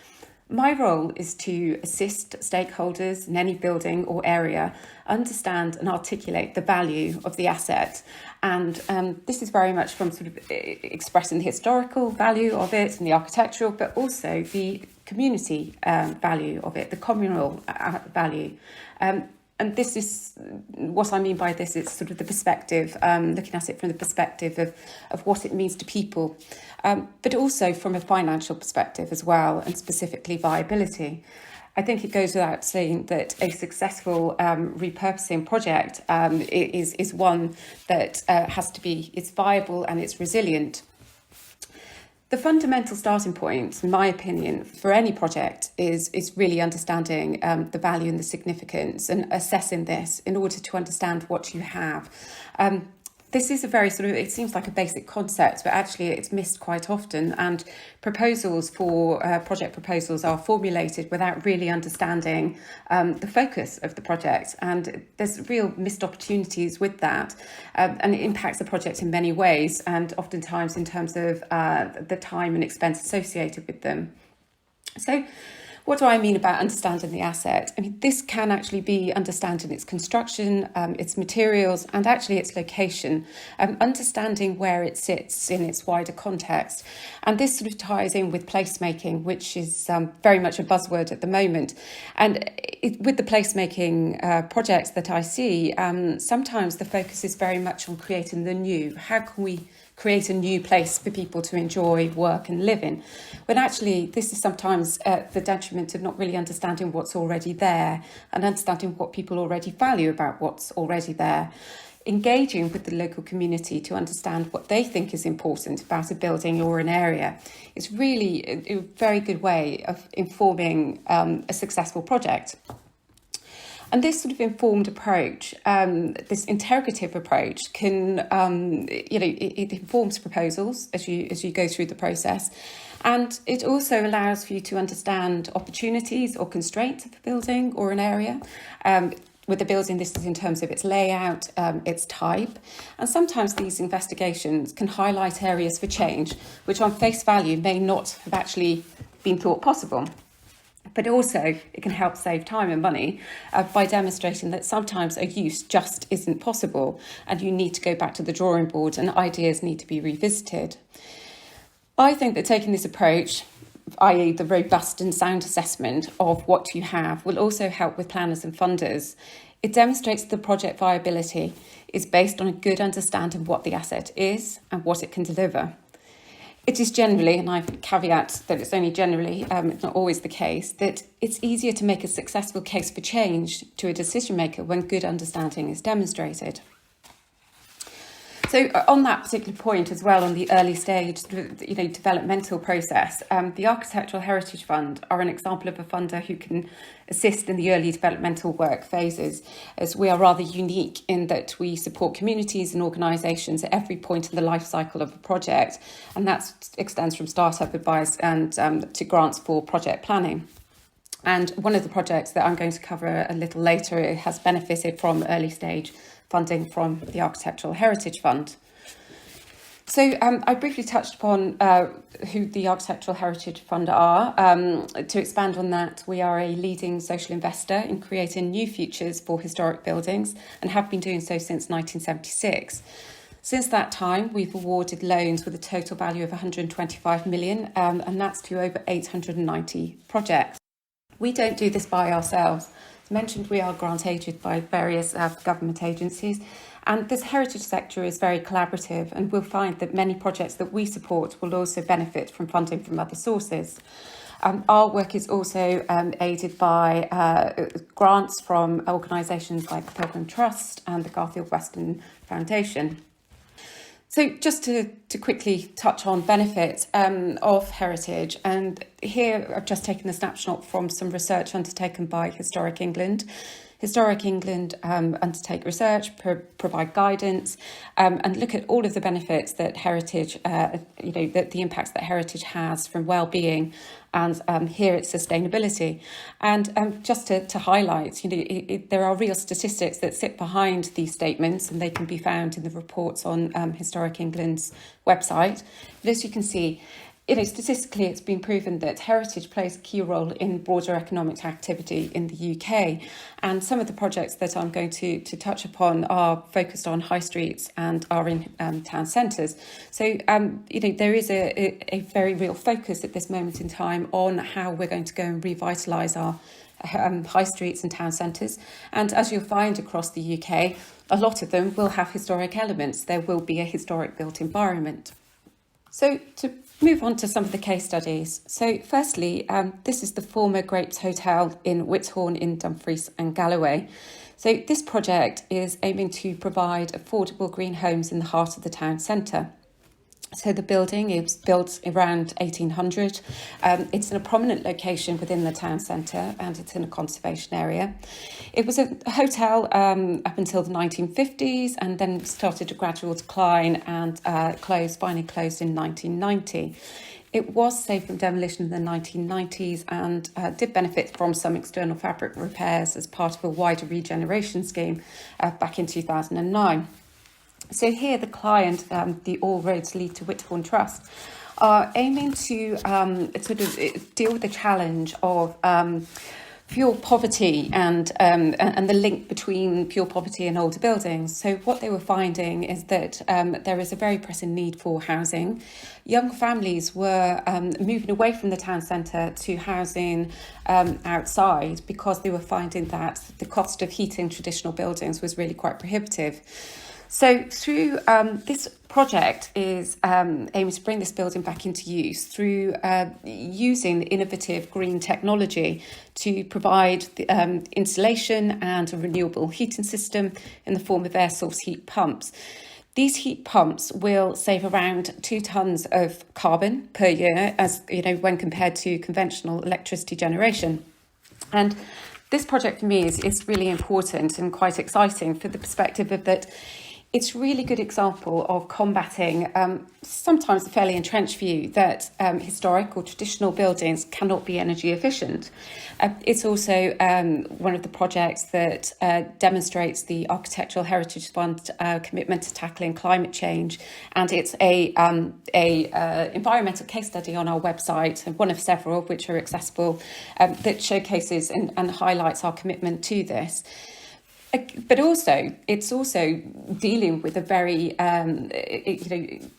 [SPEAKER 6] My role is to assist stakeholders in any building or area understand and articulate the value of the asset. And this is very much from sort of expressing the historical value of it and the architectural, but also the community value of it, the communal value. And this is what I mean by this. It's sort of the perspective, looking at it from the perspective of what it means to people, but also from a financial perspective as well, and specifically viability. I think it goes without saying that a successful repurposing project is one that has to be, it's viable and it's resilient. The fundamental starting point, in my opinion, for any project is really understanding the value and the significance and assessing this in order to understand what you have. This is a very sort of, it seems like a basic concept, but actually it's missed quite often, and proposals for project proposals are formulated without really understanding the focus of the project, and there's real missed opportunities with that, and it impacts the project in many ways, and oftentimes in terms of the time and expense associated with them. So what do I mean about understanding the asset? I mean, this can actually be understanding its construction, its materials, and actually its location, understanding where it sits in its wider context. And this sort of ties in with placemaking, which is very much a buzzword at the moment. And with the placemaking projects that I see, sometimes the focus is very much on creating the new. How can we create a new place for people to enjoy, work and live in, when actually this is sometimes at the detriment of not really understanding what's already there and understanding what people already value about what's already there. Engaging with the local community to understand what they think is important about a building or an area is really a very good way of informing a successful project. And this sort of informed approach, this interrogative approach, can it informs proposals as you go through the process, and it also allows for you to understand opportunities or constraints of a building or an area. With the building, this is in terms of its layout, its type, and sometimes these investigations can highlight areas for change which on face value may not have actually been thought possible. But also it can help save time and money by demonstrating that sometimes a use just isn't possible and you need to go back to the drawing board and ideas need to be revisited. I think that taking this approach, i.e. the robust and sound assessment of what you have, will also help with planners and funders. It demonstrates the project viability is based on a good understanding of what the asset is and what it can deliver. It is generally, and I caveat that it's only generally, it's not always the case, that it's easier to make a successful case for change to a decision maker when good understanding is demonstrated. So on that particular point as well, on the early stage, developmental process, the Architectural Heritage Fund are an example of a funder who can assist in the early developmental work phases, as we are rather unique in that we support communities and organisations at every point in the life cycle of a project, and that extends from startup advice and to grants for project planning. And one of the projects that I'm going to cover a little later has benefited from early stage funding from the Architectural Heritage Fund. So I briefly touched upon who the Architectural Heritage Fund are. To expand on that, we are a leading social investor in creating new futures for historic buildings and have been doing so since 1976. Since that time, we've awarded loans with a total value of 125 million, and that's to over 890 projects. We don't do this by ourselves. As mentioned, we are grant aided by various government agencies, and this heritage sector is very collaborative, and we'll find that many projects that we support will also benefit from funding from other sources. Our work is also aided by grants from organisations like the Pilgrim Trust and the Garfield Weston Foundation. So just to quickly touch on benefits of heritage, and here I've just taken a snapshot from some research undertaken by Historic England. Historic England undertake research, provide guidance, and look at all of the benefits that heritage, that the impacts that heritage has from well-being, and here it's sustainability. And just to highlight, there are real statistics that sit behind these statements, and they can be found in the reports on Historic England's website. But as you can see, statistically, it's been proven that heritage plays a key role in broader economic activity in the UK. And some of the projects that I'm going to touch upon are focused on high streets and are in town centres. So, there is a very real focus at this moment in time on how we're going to go and revitalise our high streets and town centres. And as you'll find across the UK, a lot of them will have historic elements. There will be a historic built environment. So to move on to some of the case studies. So firstly, this is the former Grapes Hotel in Whitehorn in Dumfries and Galloway. So this project is aiming to provide affordable green homes in the heart of the town centre. So the building is built around 1800. It's in a prominent location within the town centre, and it's in a conservation area. It was a hotel up until the 1950s, and then started a gradual decline and finally closed in 1990. It was saved from demolition in the 1990s and did benefit from some external fabric repairs as part of a wider regeneration scheme back in 2009. So here the client, the All Roads Lead to Whitehorn Trust, are aiming to deal with the challenge of fuel poverty and the link between fuel poverty and older buildings. So what they were finding is that there is a very pressing need for housing. Young families were moving away from the town centre to housing outside because they were finding that the cost of heating traditional buildings was really quite prohibitive. So through this project is aiming to bring this building back into use through using innovative green technology to provide the, insulation and a renewable heating system in the form of air source heat pumps. These heat pumps will save around 2 tonnes of carbon per year, as when compared to conventional electricity generation. And this project for me is really important and quite exciting for the perspective of that it's a really good example of combating sometimes a fairly entrenched view that historic or traditional buildings cannot be energy efficient. It's also one of the projects that demonstrates the Architectural Heritage Fund commitment to tackling climate change, and it's a environmental case study on our website, one of several which are accessible, that showcases and highlights our commitment to this. But it's also dealing with a very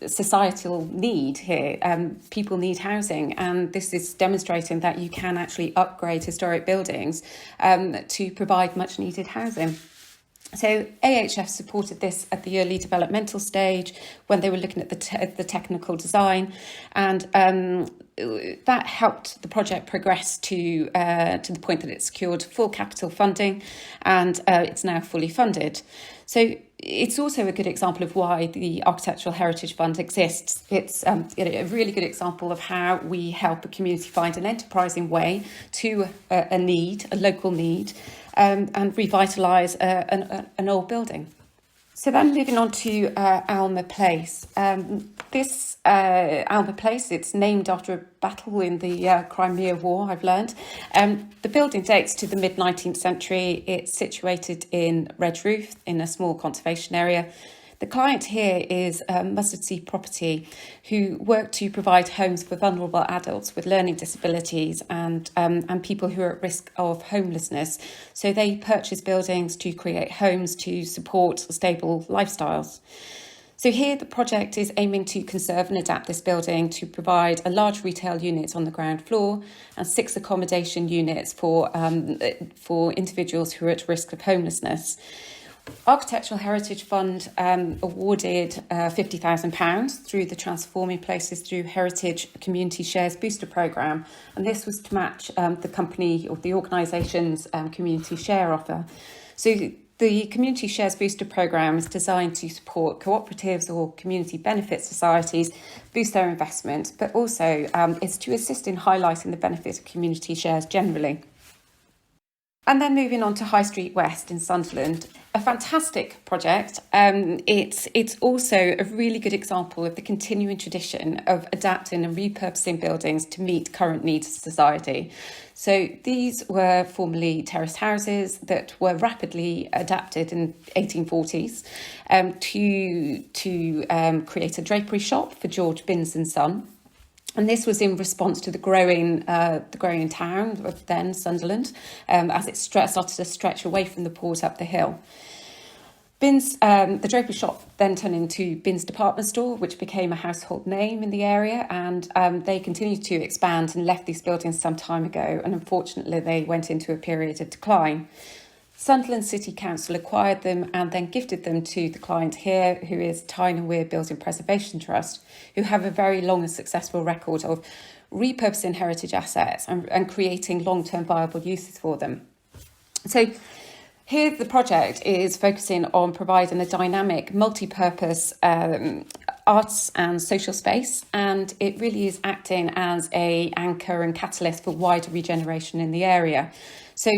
[SPEAKER 6] societal need here. People need housing, and this is demonstrating that you can actually upgrade historic buildings to provide much needed housing. So AHF supported this at the early developmental stage when they were looking at the technical design, and that helped the project progress to the point that it secured full capital funding, and it's now fully funded. So it's also a good example of why the Architectural Heritage Fund exists. It's a really good example of how we help a community find an enterprising way to a local need, and revitalise an old building. So then moving on to Alma Place. This Alma Place, it's named after a battle in the Crimea War, I've learned. The building dates to the mid-19th century. It's situated in Red Roof in a small conservation area. The client here is Mustard Seed Property, who work to provide homes for vulnerable adults with learning disabilities and people who are at risk of homelessness. So they purchase buildings to create homes to support stable lifestyles. So here the project is aiming to conserve and adapt this building to provide a large retail unit on the ground floor and 6 accommodation units for individuals who are at risk of homelessness. Architectural Heritage Fund awarded £50,000 through the Transforming Places Through Heritage Community Shares Booster Programme, and this was to match the company or the organisation's community share offer. So the Community Shares Booster Programme is designed to support cooperatives or community benefit societies boost their investment, but also is to assist in highlighting the benefits of community shares generally. And then moving on to High Street West in Sunderland, a fantastic project. It's also a really good example of the continuing tradition of adapting and repurposing buildings to meet current needs of society. So these were formerly terraced houses that were rapidly adapted in 1840s to create a drapery shop for George Binns and Son. And this was in response to the growing town of then Sunderland, as it started to stretch away from the port up the hill. Binns, the drapery shop then turned into Binns Department Store, which became a household name in the area, and they continued to expand and left these buildings some time ago, and unfortunately they went into a period of decline. Sunderland City Council acquired them and then gifted them to the client here, who is Tyne and Weir Building Preservation Trust, who have a very long and successful record of repurposing heritage assets and creating long-term viable uses for them. So here the project is focusing on providing a dynamic, multi-purpose arts and social space, and it really is acting as an anchor and catalyst for wider regeneration in the area. So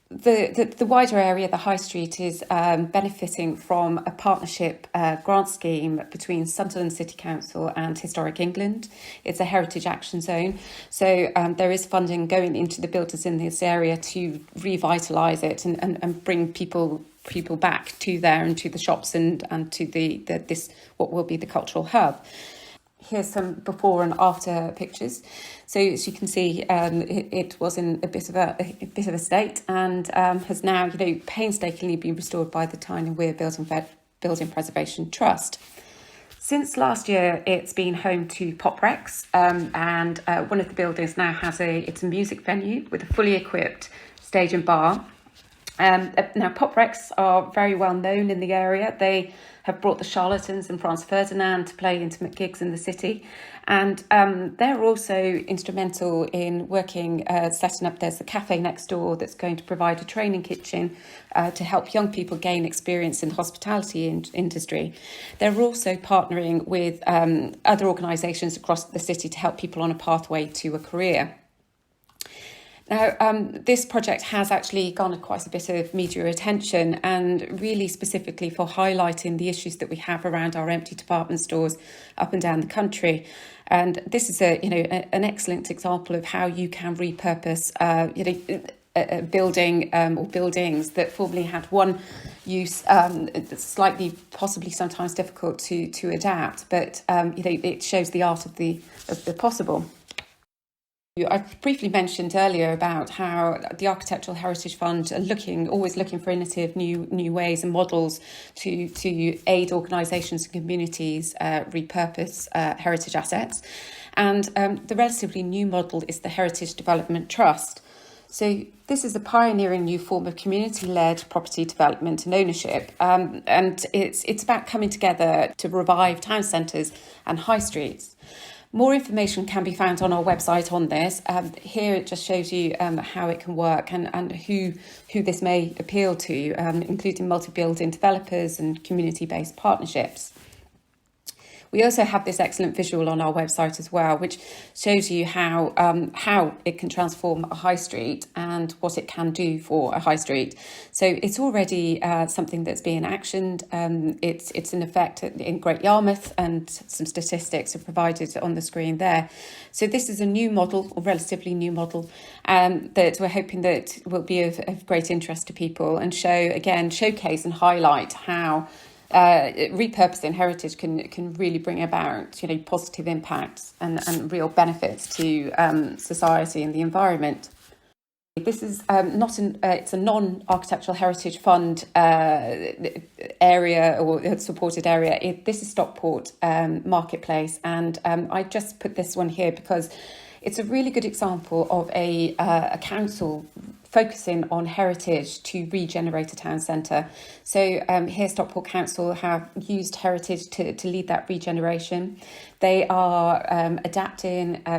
[SPEAKER 6] the wider area, the High Street, is benefiting from a partnership grant scheme between Sunderland City Council and Historic England. It's a heritage action zone. So there is funding going into the builders in this area to revitalise it and bring people back to there and to the shops and to this what will be the cultural hub. Here's some before and after pictures. So as you can see, it was in a bit of a state and has now, painstakingly been restored by the Tyne and Weir Building Preservation Trust. Since last year, it's been home to Pop Rex, and one of the buildings now has it's a music venue with a fully equipped stage and bar. Now, Pop Rex are very well known in the area. They have brought the Charlatans and Franz Ferdinand to play intimate gigs in the city. And they're also instrumental in working, setting up, there's the cafe next door that's going to provide a training kitchen to help young people gain experience in the hospitality industry. They're also partnering with other organisations across the city to help people on a pathway to a career. Now, this project has actually garnered quite a bit of media attention, and really specifically for highlighting the issues that we have around our empty department stores up and down the country. And this is an excellent example of how you can repurpose a building or buildings that formerly had one use, slightly, possibly sometimes difficult to adapt, but it shows the art of the possible. I briefly mentioned earlier about how the Architectural Heritage Fund are always looking for innovative new ways and models to aid organisations and communities repurpose heritage assets. And the relatively new model is the Heritage Development Trust. So this is a pioneering new form of community-led property development and ownership, and it's about coming together to revive town centres and high streets. More information can be found on our website on this. Here it just shows you how it can work and who this may appeal to, including multi-building developers and community-based partnerships. We also have this excellent visual on our website as well, which shows you how it can transform a high street and what it can do for a high street. So it's already something that's being actioned. It's in effect in Great Yarmouth, and some statistics are provided on the screen there. So this is a new model, or relatively new model, that we're hoping that will be of great interest to people and showcase and highlight how repurposing heritage can really bring about positive impacts and real benefits to society and the environment. This is it's a non-architectural heritage fund area or supported area. This is Stockport Marketplace, and I just put this one here because it's a really good example of a council focusing on heritage to regenerate a town centre. So here Stockport Council have used heritage to lead that regeneration. They are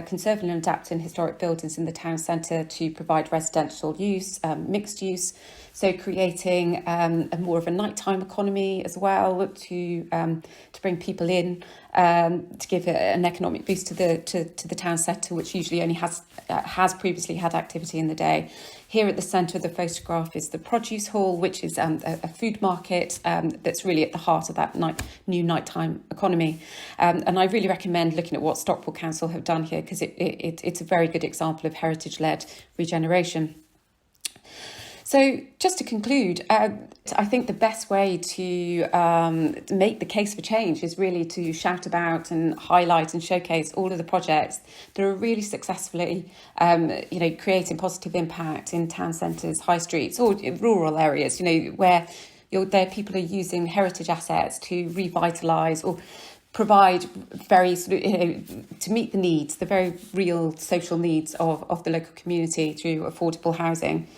[SPEAKER 6] conserving and adapting historic buildings in the town centre to provide residential use, mixed use. So creating a more of a nighttime economy as well to bring people in, to give an economic boost to the town centre, which usually only has previously had activity in the day. Here at the centre of the photograph is the produce hall, which is a food market that's really at the heart of that new nighttime economy. And I really recommend looking at what Stockport Council have done here, because it's a very good example of heritage-led regeneration. So just to conclude, I think the best way to make the case for change is really to shout about and highlight and showcase all of the projects that are really successfully, creating positive impact in town centres, high streets, or rural areas, where there people are using heritage assets to revitalise or provide very to meet the needs, the very real social needs of the local community through affordable housing.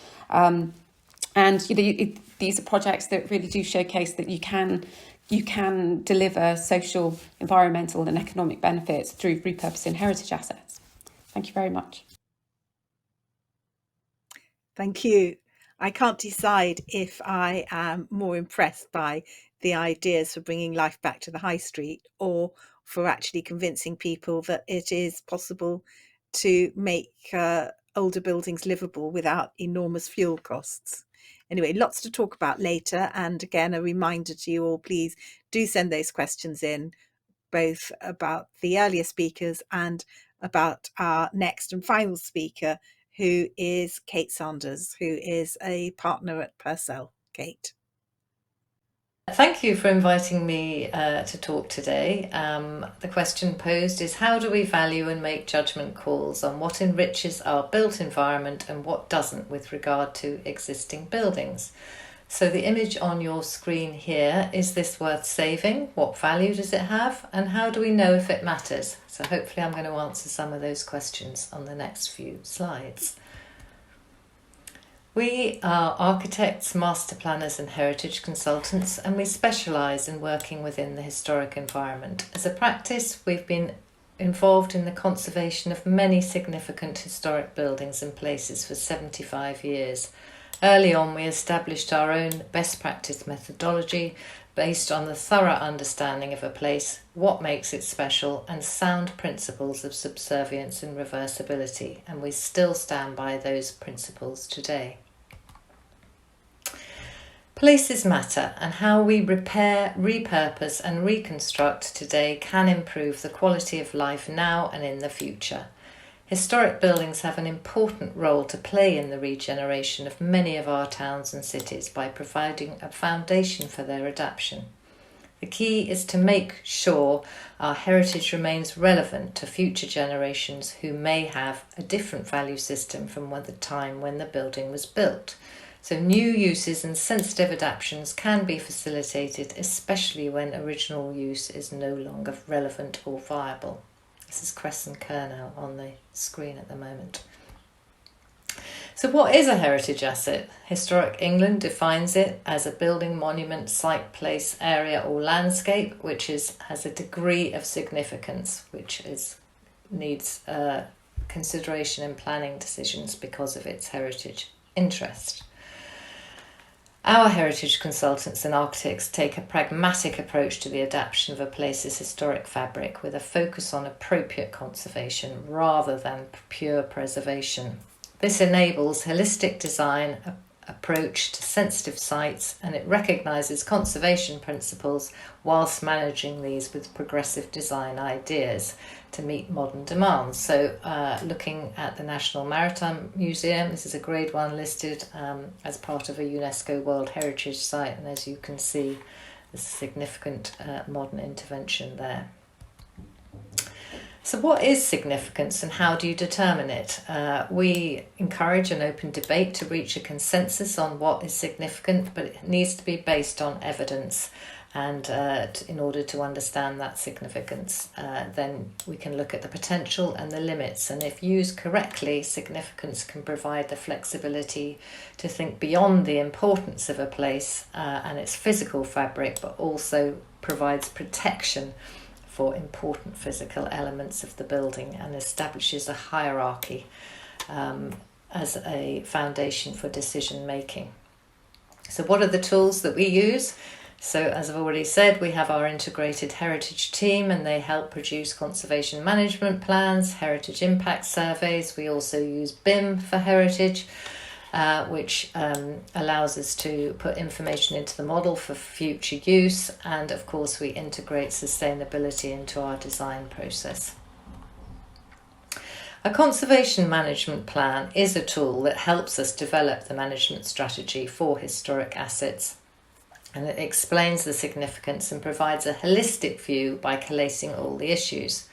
[SPEAKER 6] These are projects that really do showcase that you can deliver social, environmental and economic benefits through repurposing heritage assets. Thank you very much.
[SPEAKER 3] Thank you. I can't decide if I am more impressed by the ideas for bringing life back to the high street, or for actually convincing people that it is possible to make older buildings livable without enormous fuel costs. Anyway, lots to talk about later. And again, a reminder to you all, please do send those questions in, both about the earlier speakers and about our next and final speaker, who is Kate Saunders, who is a partner at Purcell. Kate.
[SPEAKER 7] Thank you for inviting me to talk today. The question posed is, how do we value and make judgment calls on what enriches our built environment and what doesn't with regard to existing buildings? So the image on your screen here, is this worth saving? What value does it have? And how do we know if it matters? So hopefully I'm going to answer some of those questions on the next few slides. We are architects, master planners and heritage consultants, and we specialise in working within the historic environment. As a practice, we've been involved in the conservation of many significant historic buildings and places for 75 years. Early on, we established our own best practice methodology based on the thorough understanding of a place, what makes it special, and sound principles of subservience and reversibility. And we still stand by those principles today. Places matter, and how we repair, repurpose and reconstruct today can improve the quality of life now and in the future. Historic buildings have an important role to play in the regeneration of many of our towns and cities by providing a foundation for their adaptation. The key is to make sure our heritage remains relevant to future generations who may have a different value system from the time when the building was built. So new uses and sensitive adaptations can be facilitated, especially when original use is no longer relevant or viable. This is Crescent Kernel on the screen at the moment. So what is a heritage asset? Historic England defines it as a building, monument, site, place, area or landscape which has a degree of significance, which needs consideration in planning decisions because of its heritage interest. Our heritage consultants and architects take a pragmatic approach to the adaptation of a place's historic fabric with a focus on appropriate conservation rather than pure preservation. This enables holistic design approach to sensitive sites, and it recognises conservation principles whilst managing these with progressive design ideas to meet modern demands. So looking at the National Maritime Museum, this is a Grade 1 listed as part of a UNESCO World Heritage Site, and as you can see, there's a significant modern intervention there. So what is significance and how do you determine it? We encourage an open debate to reach a consensus on what is significant, but it needs to be based on evidence. And in order to understand that significance, then we can look at the potential and the limits. And if used correctly, significance can provide the flexibility to think beyond the importance of a place and its physical fabric, but also provides protection for important physical elements of the building and establishes a hierarchy as a foundation for decision making. So what are the tools that we use? So as I've already said, we have our integrated heritage team and they help produce conservation management plans, heritage impact surveys. We also use BIM for heritage, which allows us to put information into the model for future use. And of course, we integrate sustainability into our design process. A conservation management plan is a tool that helps us develop the management strategy for historic assets. And it explains the significance and provides a holistic view by collating all the issues.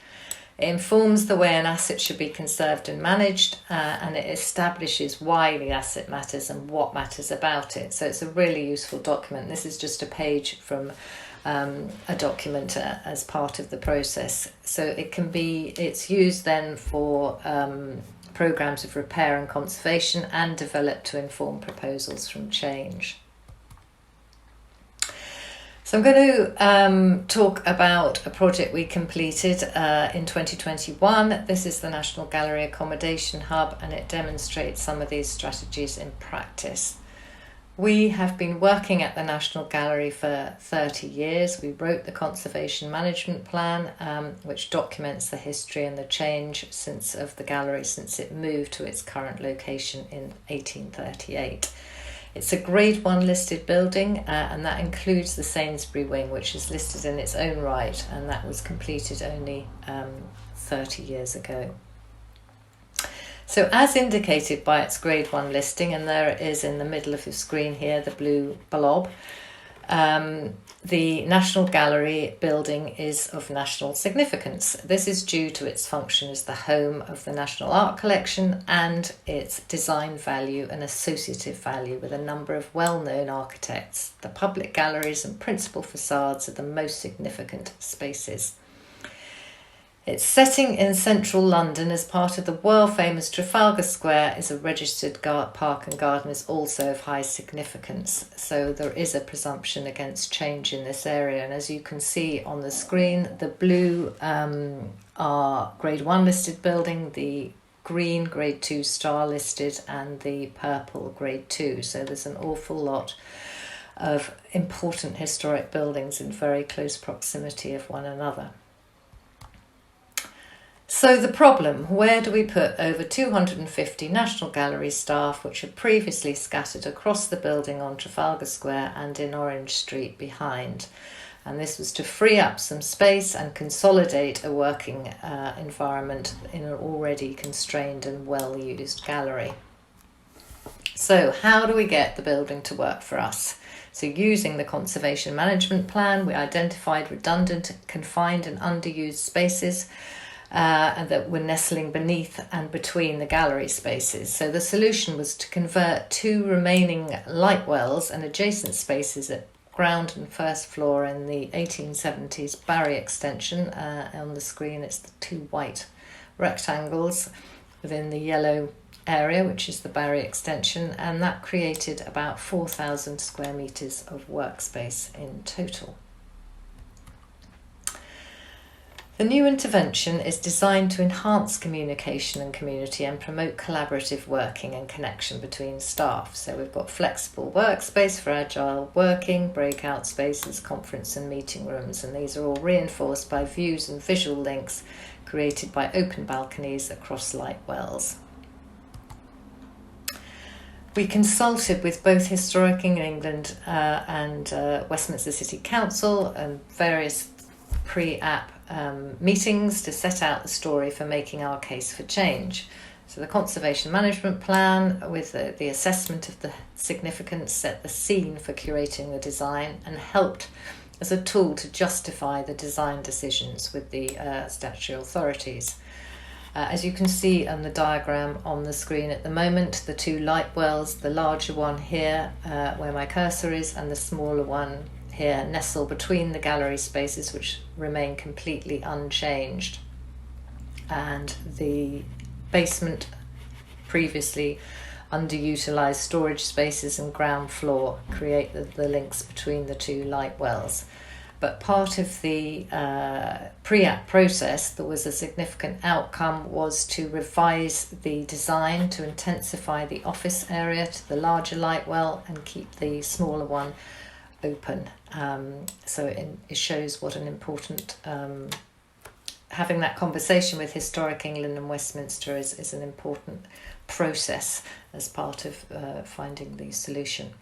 [SPEAKER 7] It informs the way an asset should be conserved and managed, and it establishes why the asset matters and what matters about it. So it's a really useful document. This is just a page from a document as part of the process. So it's used then for programs of repair and conservation and developed to inform proposals from change. So I'm going to talk about a project we completed in 2021. This is the National Gallery Accommodation Hub, and it demonstrates some of these strategies in practice. We have been working at the National Gallery for 30 years. We wrote the Conservation Management Plan, which documents the history and the change of the gallery since it moved to its current location in 1838. It's a Grade 1 listed building, and that includes the Sainsbury wing, which is listed in its own right, and that was completed only 30 years ago. So as indicated by its Grade 1 listing, and there it is in the middle of your screen here, the blue blob, the National Gallery building is of national significance. This is due to its function as the home of the National Art Collection and its design value and associative value with a number of well-known architects. The public galleries and principal facades are the most significant spaces. Its setting in central London as part of the world-famous Trafalgar Square is a registered park and garden is also of high significance. So there is a presumption against change in this area. And as you can see on the screen, the blue are Grade 1 listed building, the green Grade 2 star listed, and the purple Grade 2. So there's an awful lot of important historic buildings in very close proximity of one another. So the problem, where do we put over 250 National Gallery staff which had previously scattered across the building on Trafalgar Square and in Orange Street behind? And this was to free up some space and consolidate a working environment in an already constrained and well-used gallery. So how do we get the building to work for us? So using the conservation management plan, we identified redundant, confined and underused spaces and that were nestling beneath and between the gallery spaces. So the solution was to convert 2 remaining light wells and adjacent spaces at ground and first floor in the 1870s Barry extension. On the screen it's the 2 white rectangles within the yellow area, which is the Barry extension, and that created about 4,000 square metres of workspace in total. The new intervention is designed to enhance communication and community and promote collaborative working and connection between staff. So we've got flexible workspace for agile working, breakout spaces, conference and meeting rooms, and these are all reinforced by views and visual links created by open balconies across light wells. We consulted with both Historic England and Westminster City Council and various pre-app meetings to set out the story for making our case for change. So the conservation management plan with the assessment of the significance set the scene for curating the design and helped as a tool to justify the design decisions with the statutory authorities. As you can see on the diagram on the screen at the moment, the 2 light wells, the larger one here where my cursor is and the smaller one here nestle between the gallery spaces, which remain completely unchanged, and the basement, previously underutilised storage spaces and ground floor create the links between the 2 light wells. But part of the pre-app process, there was a significant outcome, was to revise the design to intensify the office area to the larger light well and keep the smaller one open. So it shows what an important, having that conversation with Historic England and Westminster is an important process as part of finding the solution.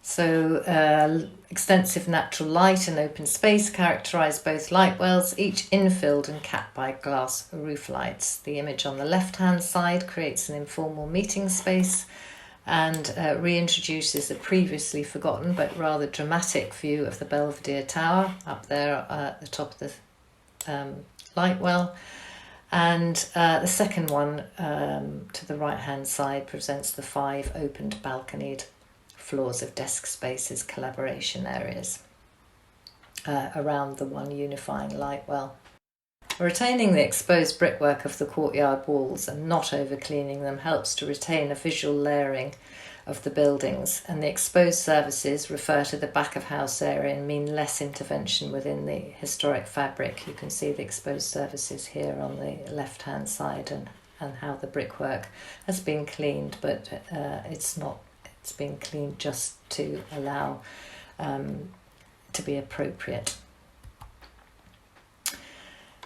[SPEAKER 7] So extensive natural light and open space characterise both light wells, each infilled and capped by glass roof lights. The image on the left-hand side creates an informal meeting space and reintroduces a previously forgotten but rather dramatic view of the Belvedere Tower up there at the top of the light well. And the second one to the right-hand side presents the 5 opened balconied floors of desk spaces, collaboration areas around the one unifying light well. Retaining the exposed brickwork of the courtyard walls and not over-cleaning them helps to retain a visual layering of the buildings, and the exposed surfaces refer to the back of house area and mean less intervention within the historic fabric. You can see the exposed surfaces here on the left-hand side and how the brickwork has been cleaned, but it's been cleaned just to allow to be appropriate.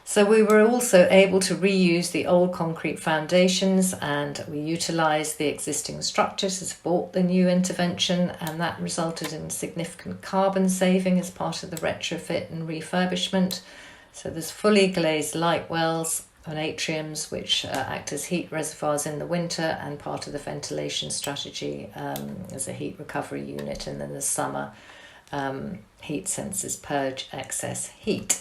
[SPEAKER 7] So we were also able to reuse the old concrete foundations, and we utilised the existing structure to support the new intervention, and that resulted in significant carbon saving as part of the retrofit and refurbishment. So there's fully glazed light wells and atriums which act as heat reservoirs in the winter and part of the ventilation strategy as a heat recovery unit, and in the summer heat sensors purge excess heat.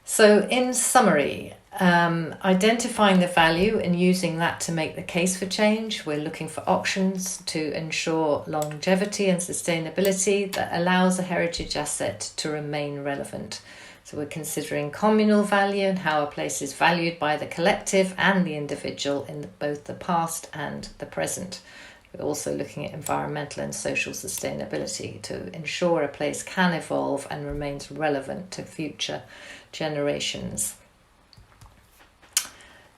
[SPEAKER 7] So in summary, identifying the value and using that to make the case for change, we're looking for options to ensure longevity and sustainability that allows a heritage asset to remain relevant. So we're considering communal value and how a place is valued by the collective and the individual in both the past and the present. We're also looking at environmental and social sustainability to ensure a place can evolve and remains relevant to future generations.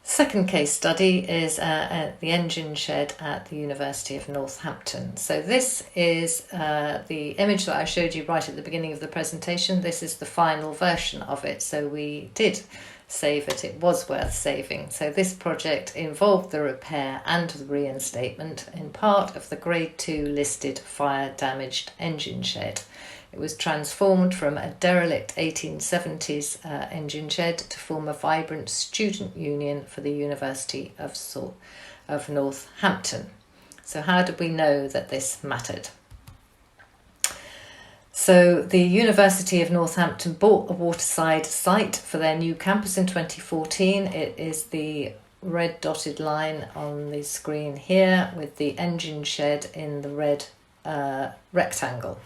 [SPEAKER 7] Second case study is at the engine shed at the University of Northampton. So this is the image that I showed you right at the beginning of the presentation. This is the final version of it. So we did save it. It was worth saving. So this project involved the repair and the reinstatement in part of the Grade 2 listed fire damaged engine shed. It was transformed from a derelict 1870s engine shed to form a vibrant student union for the University of Northampton. So how did we know that this mattered? So the University of Northampton bought a waterside site for their new campus in 2014. It is the red dotted line on the screen here with the engine shed in the red rectangle.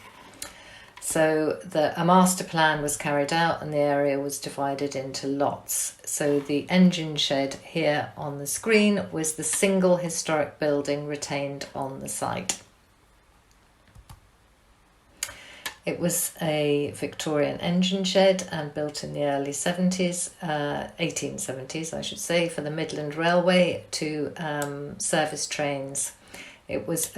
[SPEAKER 7] So a master plan was carried out and the area was divided into lots. So the engine shed here on the screen was the single historic building retained on the site. It was a Victorian engine shed and built in the early 1870s, I should say, for the Midland Railway to service trains. It was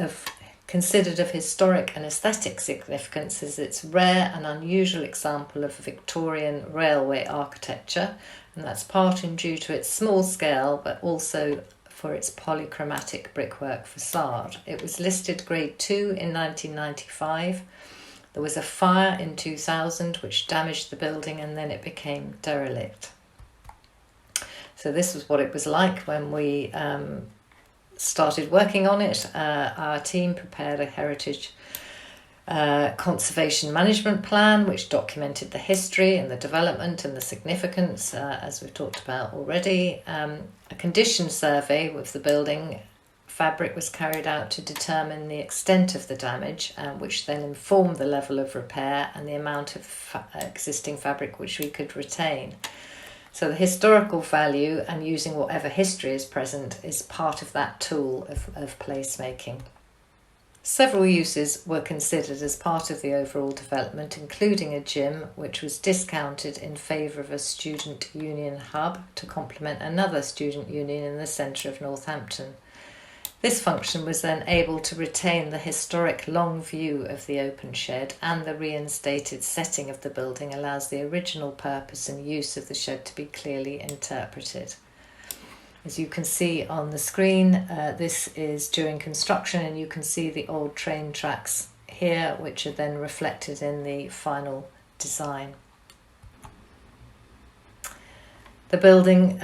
[SPEAKER 7] considered of historic and aesthetic significance as it's rare and unusual example of Victorian railway architecture, and that's partly due to its small scale but also for its polychromatic brickwork facade. It was listed Grade 2 in 1995. There was a fire in 2000 which damaged the building and then it became derelict. So this was what it was like when we started working on it. Our team prepared a heritage conservation management plan which documented the history and the development and the significance, as we've talked about already. A condition survey with the building fabric was carried out to determine the extent of the damage, which then informed the level of repair and the amount of existing fabric which we could retain. So the historical value and using whatever history is present is part of that tool of placemaking. Several uses were considered as part of the overall development, including a gym, which was discounted in favour of a student union hub to complement another student union in the centre of Northampton. This function was then able to retain the historic long view of the open shed, and the reinstated setting of the building allows the original purpose and use of the shed to be clearly interpreted. As you can see on the screen, this is during construction, and you can see the old train tracks here, which are then reflected in the final design. The building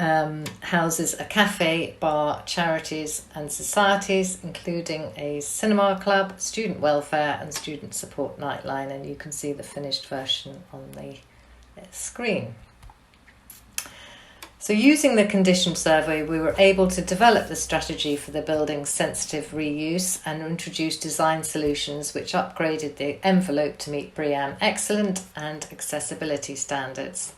[SPEAKER 7] houses a cafe, bar, charities and societies, including a cinema club, student welfare and student support nightline, and you can see the finished version on the screen. So using the condition survey, we were able to develop the strategy for the building's sensitive reuse and introduce design solutions which upgraded the envelope to meet BREEAM Excellent and accessibility standards.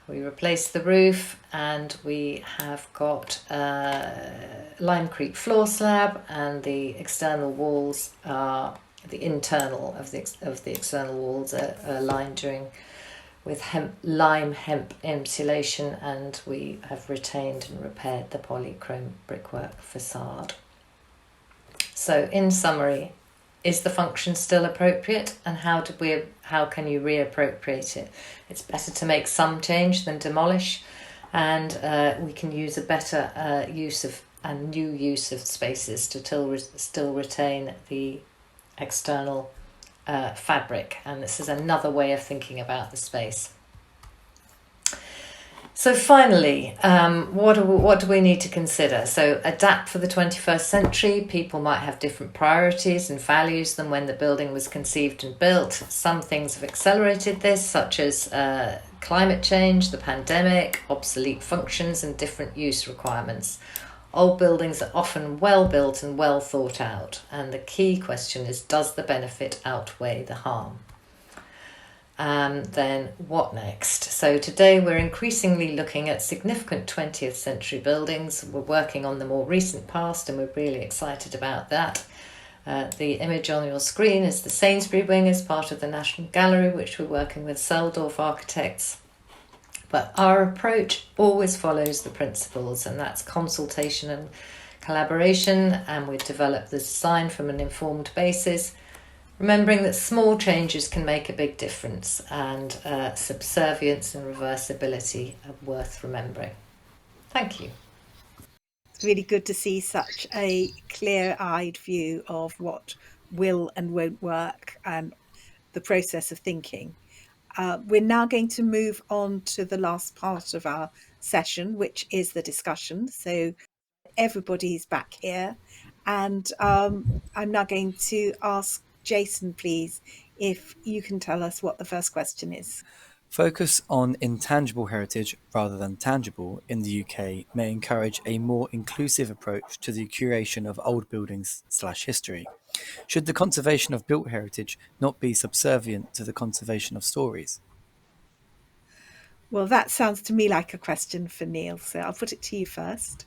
[SPEAKER 7] We replaced the roof and we have got limecrete floor slab, and the external walls are the internal of the external walls are lined with lime hemp insulation, and we have retained and repaired the polychrome brickwork facade. So in summary, is the function still appropriate, and how can you reappropriate it? It's better to make some change than demolish, and we can use a better new use of spaces to still retain the external fabric, and this is another way of thinking about the space. So finally, what do we need to consider? So adapt for the 21st century. People might have different priorities and values than when the building was conceived and built. Some things have accelerated this, such as climate change, the pandemic, obsolete functions and different use requirements. Old buildings are often well built and well thought out, and the key question is, does the benefit outweigh the harm? Then what next? So today we're increasingly looking at significant 20th century buildings. We're working on the more recent past and we're really excited about that. The image on your screen is the Sainsbury wing as part of the National Gallery, which we're working with Seldorf Architects But our approach always follows the principles, and that's consultation and collaboration, and we've developed the design from an informed basis, remembering that small changes can make a big difference, and subservience and reversibility are worth remembering. Thank you.
[SPEAKER 3] It's really good to see such a clear-eyed view of what will and won't work and the process of thinking. We're now going to move on to the last part of our session, which is the discussion. So everybody's back here. And I'm now going to ask Jason, please, if you can tell us what the first question is.
[SPEAKER 8] Focus on intangible heritage rather than tangible in the UK may encourage a more inclusive approach to the curation of old buildings/history. Should the conservation of built heritage not be subservient to the conservation of stories?
[SPEAKER 3] Well, that sounds to me like a question for Neal, so I'll put it to you first.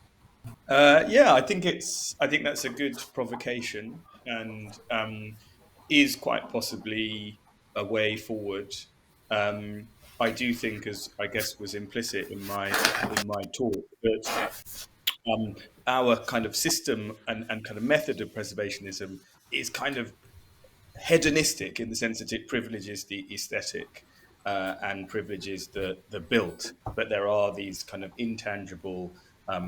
[SPEAKER 5] I think that's a good provocation, and is quite possibly a way forward. I do think, as I guess was implicit in my talk, that our kind of system and kind of method of preservationism is kind of hedonistic in the sense that it privileges the aesthetic and privileges the built, but there are these kind of intangible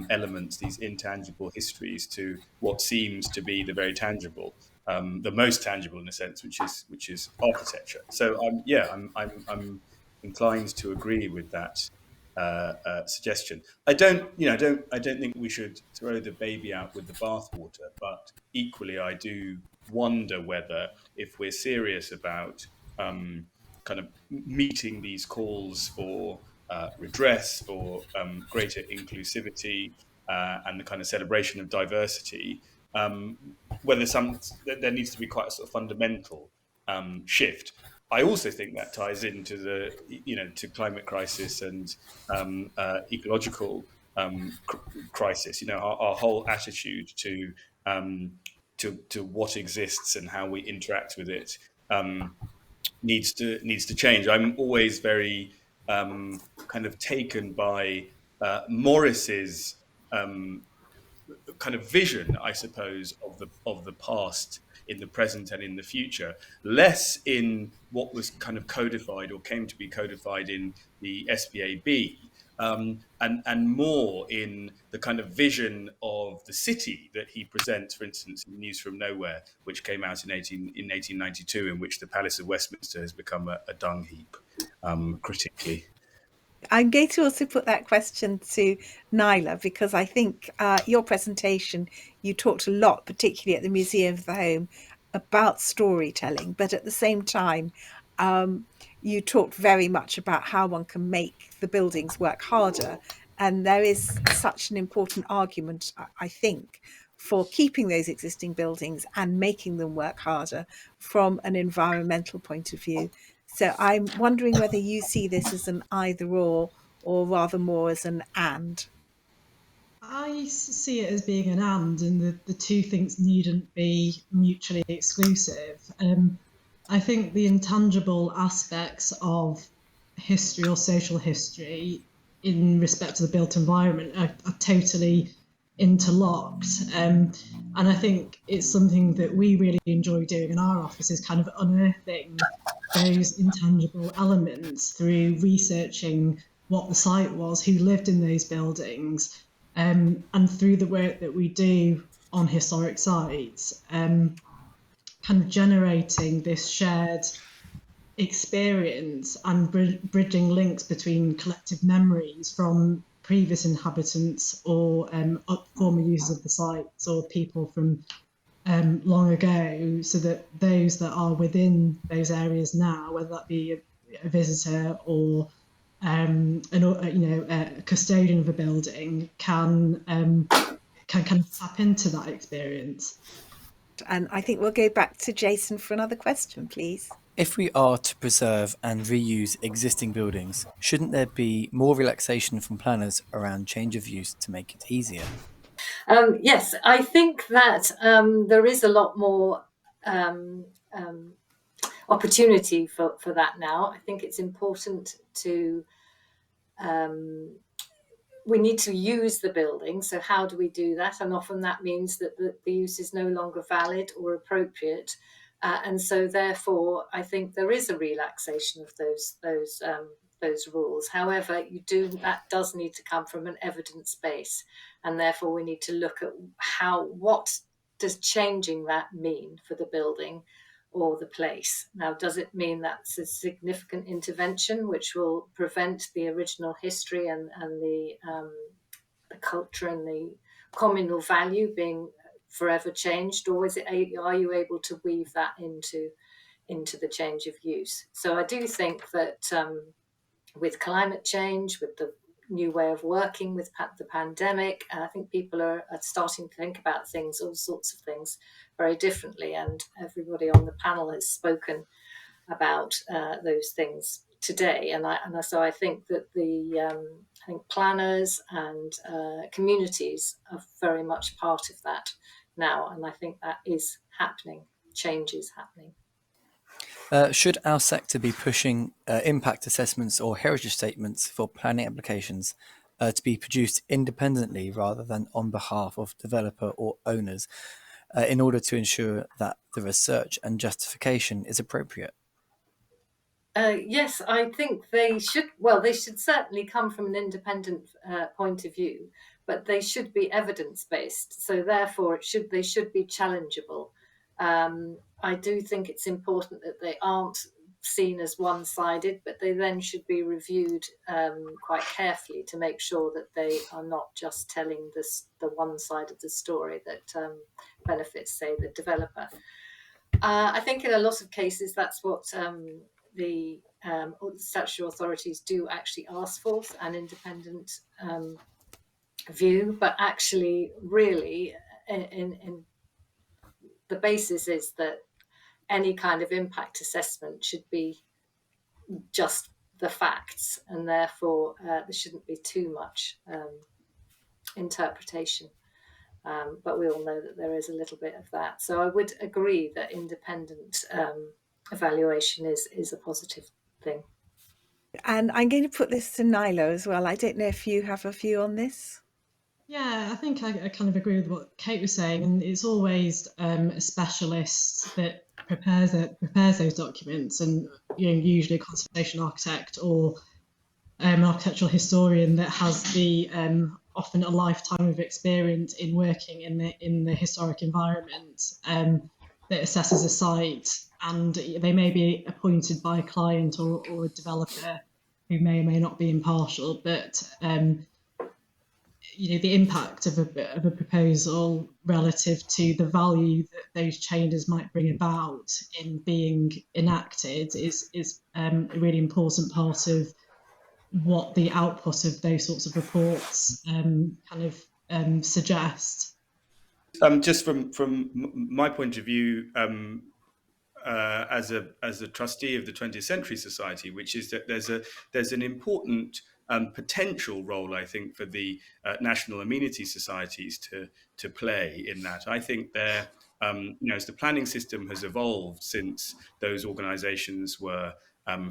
[SPEAKER 5] elements, these intangible histories to what seems to be the very tangible, the most tangible in a sense, which is architecture. So I'm inclined to agree with that suggestion. I don't think we should throw the baby out with the bathwater, but equally, I do wonder whether, if we're serious about kind of meeting these calls for redress, for greater inclusivity, and the kind of celebration of diversity, whether there needs to be quite a sort of fundamental shift. I also think that ties into to climate crisis and ecological crisis. Our whole attitude to what exists and how we interact with it needs to change. I'm always very kind of taken by Morris's kind of vision, I suppose, of the past in the present and in the future, less in what was kind of codified or came to be codified in the SBAB, and more in the kind of vision of the city that he presents, for instance, in News from Nowhere, which came out in 1892, in which the Palace of Westminster has become a dung heap, critically.
[SPEAKER 3] I'm going to also put that question to Naila, because I think your presentation, you talked a lot, particularly at the Museum of the Home, about storytelling, but at the same time, you talked very much about how one can make the buildings work harder. And there is such an important argument, I think, for keeping those existing buildings and making them work harder from an environmental point of view. So I'm wondering whether you see this as an either or rather more as an and.
[SPEAKER 4] I see it as being an and the two things needn't be mutually exclusive. I think the intangible aspects of history or social history in respect to the built environment are totally interlocked. And I think it's something that we really enjoy doing in our office, is kind of unearthing those intangible elements through researching what the site was, who lived in those buildings, and through the work that we do on historic sites, kind of generating this shared experience and bridging links between collective memories from previous inhabitants or former users of the sites or people from long ago, so that those that are within those areas now, whether that be a visitor or a custodian of a building, can kind of tap into that experience.
[SPEAKER 3] And I think we'll go back to Jason for another question, please.
[SPEAKER 8] If we are to preserve and reuse existing buildings, shouldn't there be more relaxation from planners around change of use to make it easier?
[SPEAKER 7] Yes, I think that there is a lot more opportunity for that now. I think it's important to
[SPEAKER 9] we need to use the building. So how do we do that? And often that means that the use is no longer valid or appropriate. And so therefore, I think there is a relaxation of those rules. However, that does need to come from an evidence base. And therefore we need to look at what does changing that mean for the building or the place. Now, does it mean that's a significant intervention which will prevent the original history and the culture and the communal value being forever changed, or are you able to weave that into the change of use? So I do think that with climate change, with the new way of working, with the pandemic, I think people are starting to think about all sorts of things very differently, and everybody on the panel has spoken about those things today. So I think that I think planners and communities are very much part of that now, and I think that is happening. Change is happening.
[SPEAKER 8] Should our sector be pushing impact assessments or heritage statements for planning applications to be produced independently rather than on behalf of developer or owners in order to ensure that the research and justification is appropriate?
[SPEAKER 9] Yes, I think they should. Well, they should certainly come from an independent point of view, but they should be evidence-based. So therefore, they should be challengeable. I do think it's important that they aren't seen as one-sided, but they then should be reviewed quite carefully to make sure that they are not just telling the one side of the story that benefits, say, the developer. I think in a lot of cases that's what the statutory authorities do actually ask for, an independent view, but actually really in the basis is that any kind of impact assessment should be just the facts, and therefore there shouldn't be too much interpretation. But we all know that there is a little bit of that. So I would agree that independent evaluation is a positive thing.
[SPEAKER 3] And I'm going to put this to Naila as well. I don't know if you have a view on this.
[SPEAKER 10] Yeah, I think I kind of agree with what Kate was saying, and it's always a specialist that prepares those documents, and usually a conservation architect or an architectural historian that has the often a lifetime of experience in working in the historic environment that assesses a site, and they may be appointed by a client or a developer who may or may not be impartial, but the impact of a proposal relative to the value that those changes might bring about in being enacted is a really important part of what the output of those sorts of reports suggest.
[SPEAKER 5] Just from my point of view, as a trustee of the 20th Century Society, which is that there's an important potential role, I think, for the national amenity societies to play in that. I think they're as the planning system has evolved since those organisations were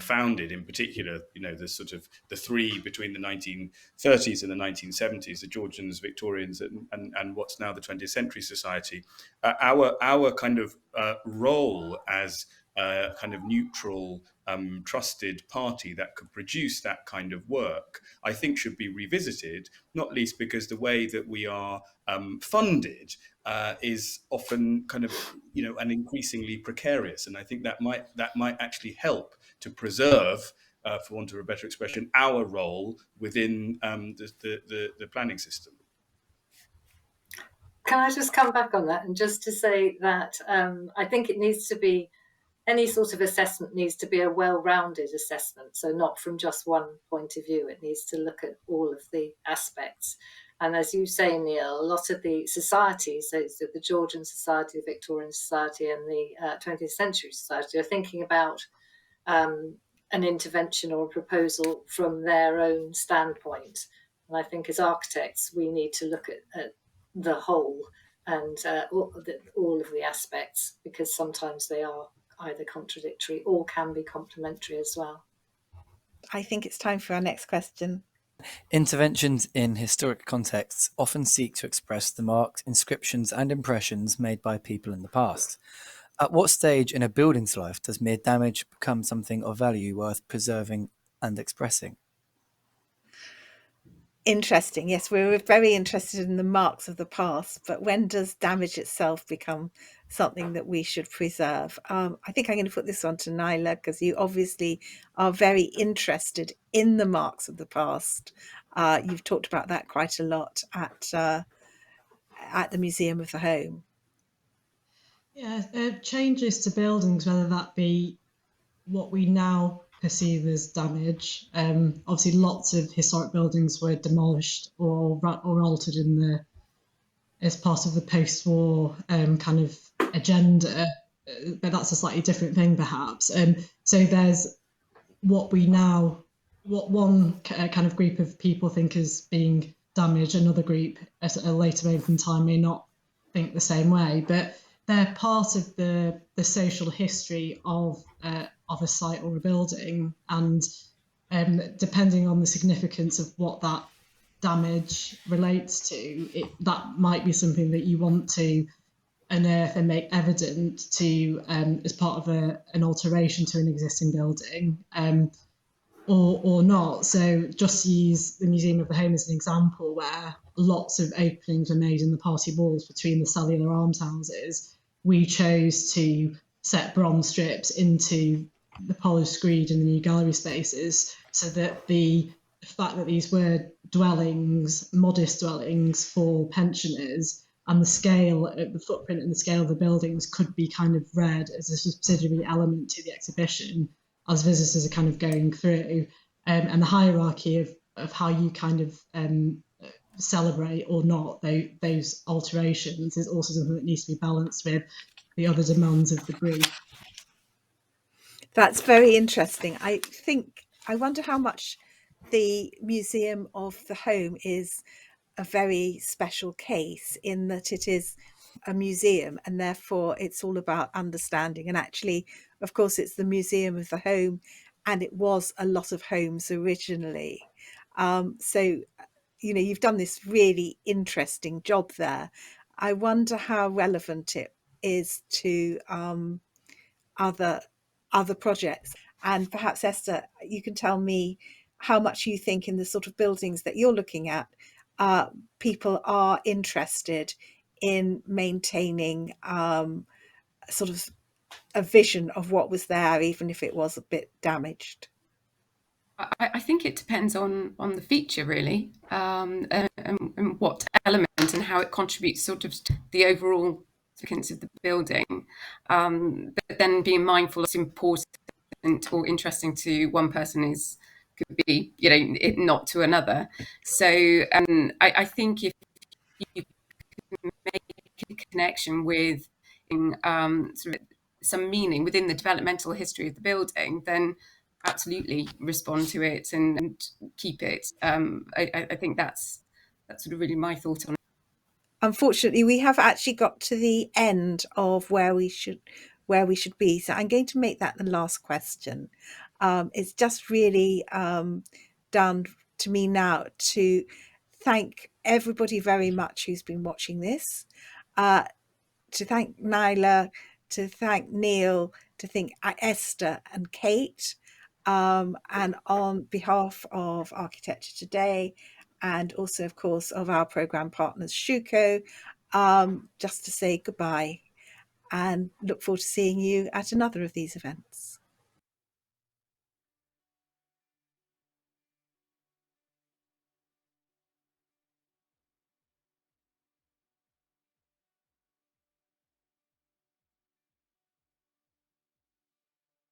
[SPEAKER 5] founded, in particular, the sort of the three between the 1930s and the 1970s, the Georgians, Victorians, and what's now the 20th Century Society. Our kind of role as a kind of neutral, trusted party that could produce that kind of work, I think should be revisited, not least because the way that we are funded is often kind of, and increasingly precarious. And I think that might actually help to preserve, for want of a better expression, our role within the planning system.
[SPEAKER 9] Can I just come back on that and just to say that I think it needs to be, any sort of assessment needs to be a well-rounded assessment, so not from just one point of view. It needs to look at all of the aspects. And as you say, Neal, a lot of the societies, so the Georgian Society, the Victorian Society, and the 20th Century Society, are thinking about an intervention or a proposal from their own standpoint. And I think as architects, we need to look at the whole and all of the aspects, because sometimes they are either contradictory or can be complementary as well.
[SPEAKER 3] I think it's time for our next question.
[SPEAKER 8] Interventions in historic contexts often seek to express the marks, inscriptions, and impressions made by people in the past. At what stage in a building's life does mere damage become something of value worth preserving and expressing?
[SPEAKER 3] Interesting. Yes, we're very interested in the marks of the past, but when does damage itself become something that we should preserve? I think I'm going to put this on to Naila, because you obviously are very interested in the marks of the past. You've talked about that quite a lot at the Museum of the Home.
[SPEAKER 10] Yeah, changes to buildings, whether that be what we now perceive as damage. Obviously, lots of historic buildings were demolished or altered as part of the post-war kind of agenda, but that's a slightly different thing, perhaps. So there's what one kind of group of people think as being damaged, another group at a later moment in time may not think the same way, but they're part of the social history of a site or a building, and depending on the significance of what that damage relates to, that might be something that you want to unearth and make evident to as part of an alteration to an existing building, or not. So just to use the Museum of the Home as an example, where lots of openings were made in the party walls between the cellular almshouses, we chose to set bronze strips into the polished screed in the new gallery spaces, so that the fact that these were dwellings, modest dwellings for pensioners, and the scale of the footprint and the scale of the buildings could be kind of read as a subsidiary element to the exhibition as visitors are kind of going through, and the hierarchy of how you kind of celebrate or not those alterations is also something that needs to be balanced with the other demands of the brief.
[SPEAKER 3] That's very interesting. I wonder how much the Museum of the Home is a very special case, in that it is a museum and therefore it's all about understanding. And actually, of course, it's the Museum of the Home, and it was a lot of homes originally. So, you've done this really interesting job there. I wonder how relevant it is to other projects. And perhaps, Esther, you can tell me how much you think, in the sort of buildings that you're looking at, people are interested in maintaining sort of a vision of what was there, even if it was a bit damaged.
[SPEAKER 6] I think it depends on the feature, really, and what element and how it contributes sort of to the overall significance of the building. But then being mindful it's important or interesting to one person could be, it not to another. So I think if you can make a connection with sort of some meaning within the developmental history of the building, then absolutely respond to it and keep it. I think that's sort of really my thought on it.
[SPEAKER 3] Unfortunately, we have actually got to the end of where we should be. So I'm going to make that the last question. It's just really down to me now to thank everybody very much who's been watching this, to thank Naila, to thank Neal, to thank Esther and Kate, and on behalf of Architecture Today, and also, of course, of our programme partners, Schu, just to say goodbye and look forward to seeing you at another of these events.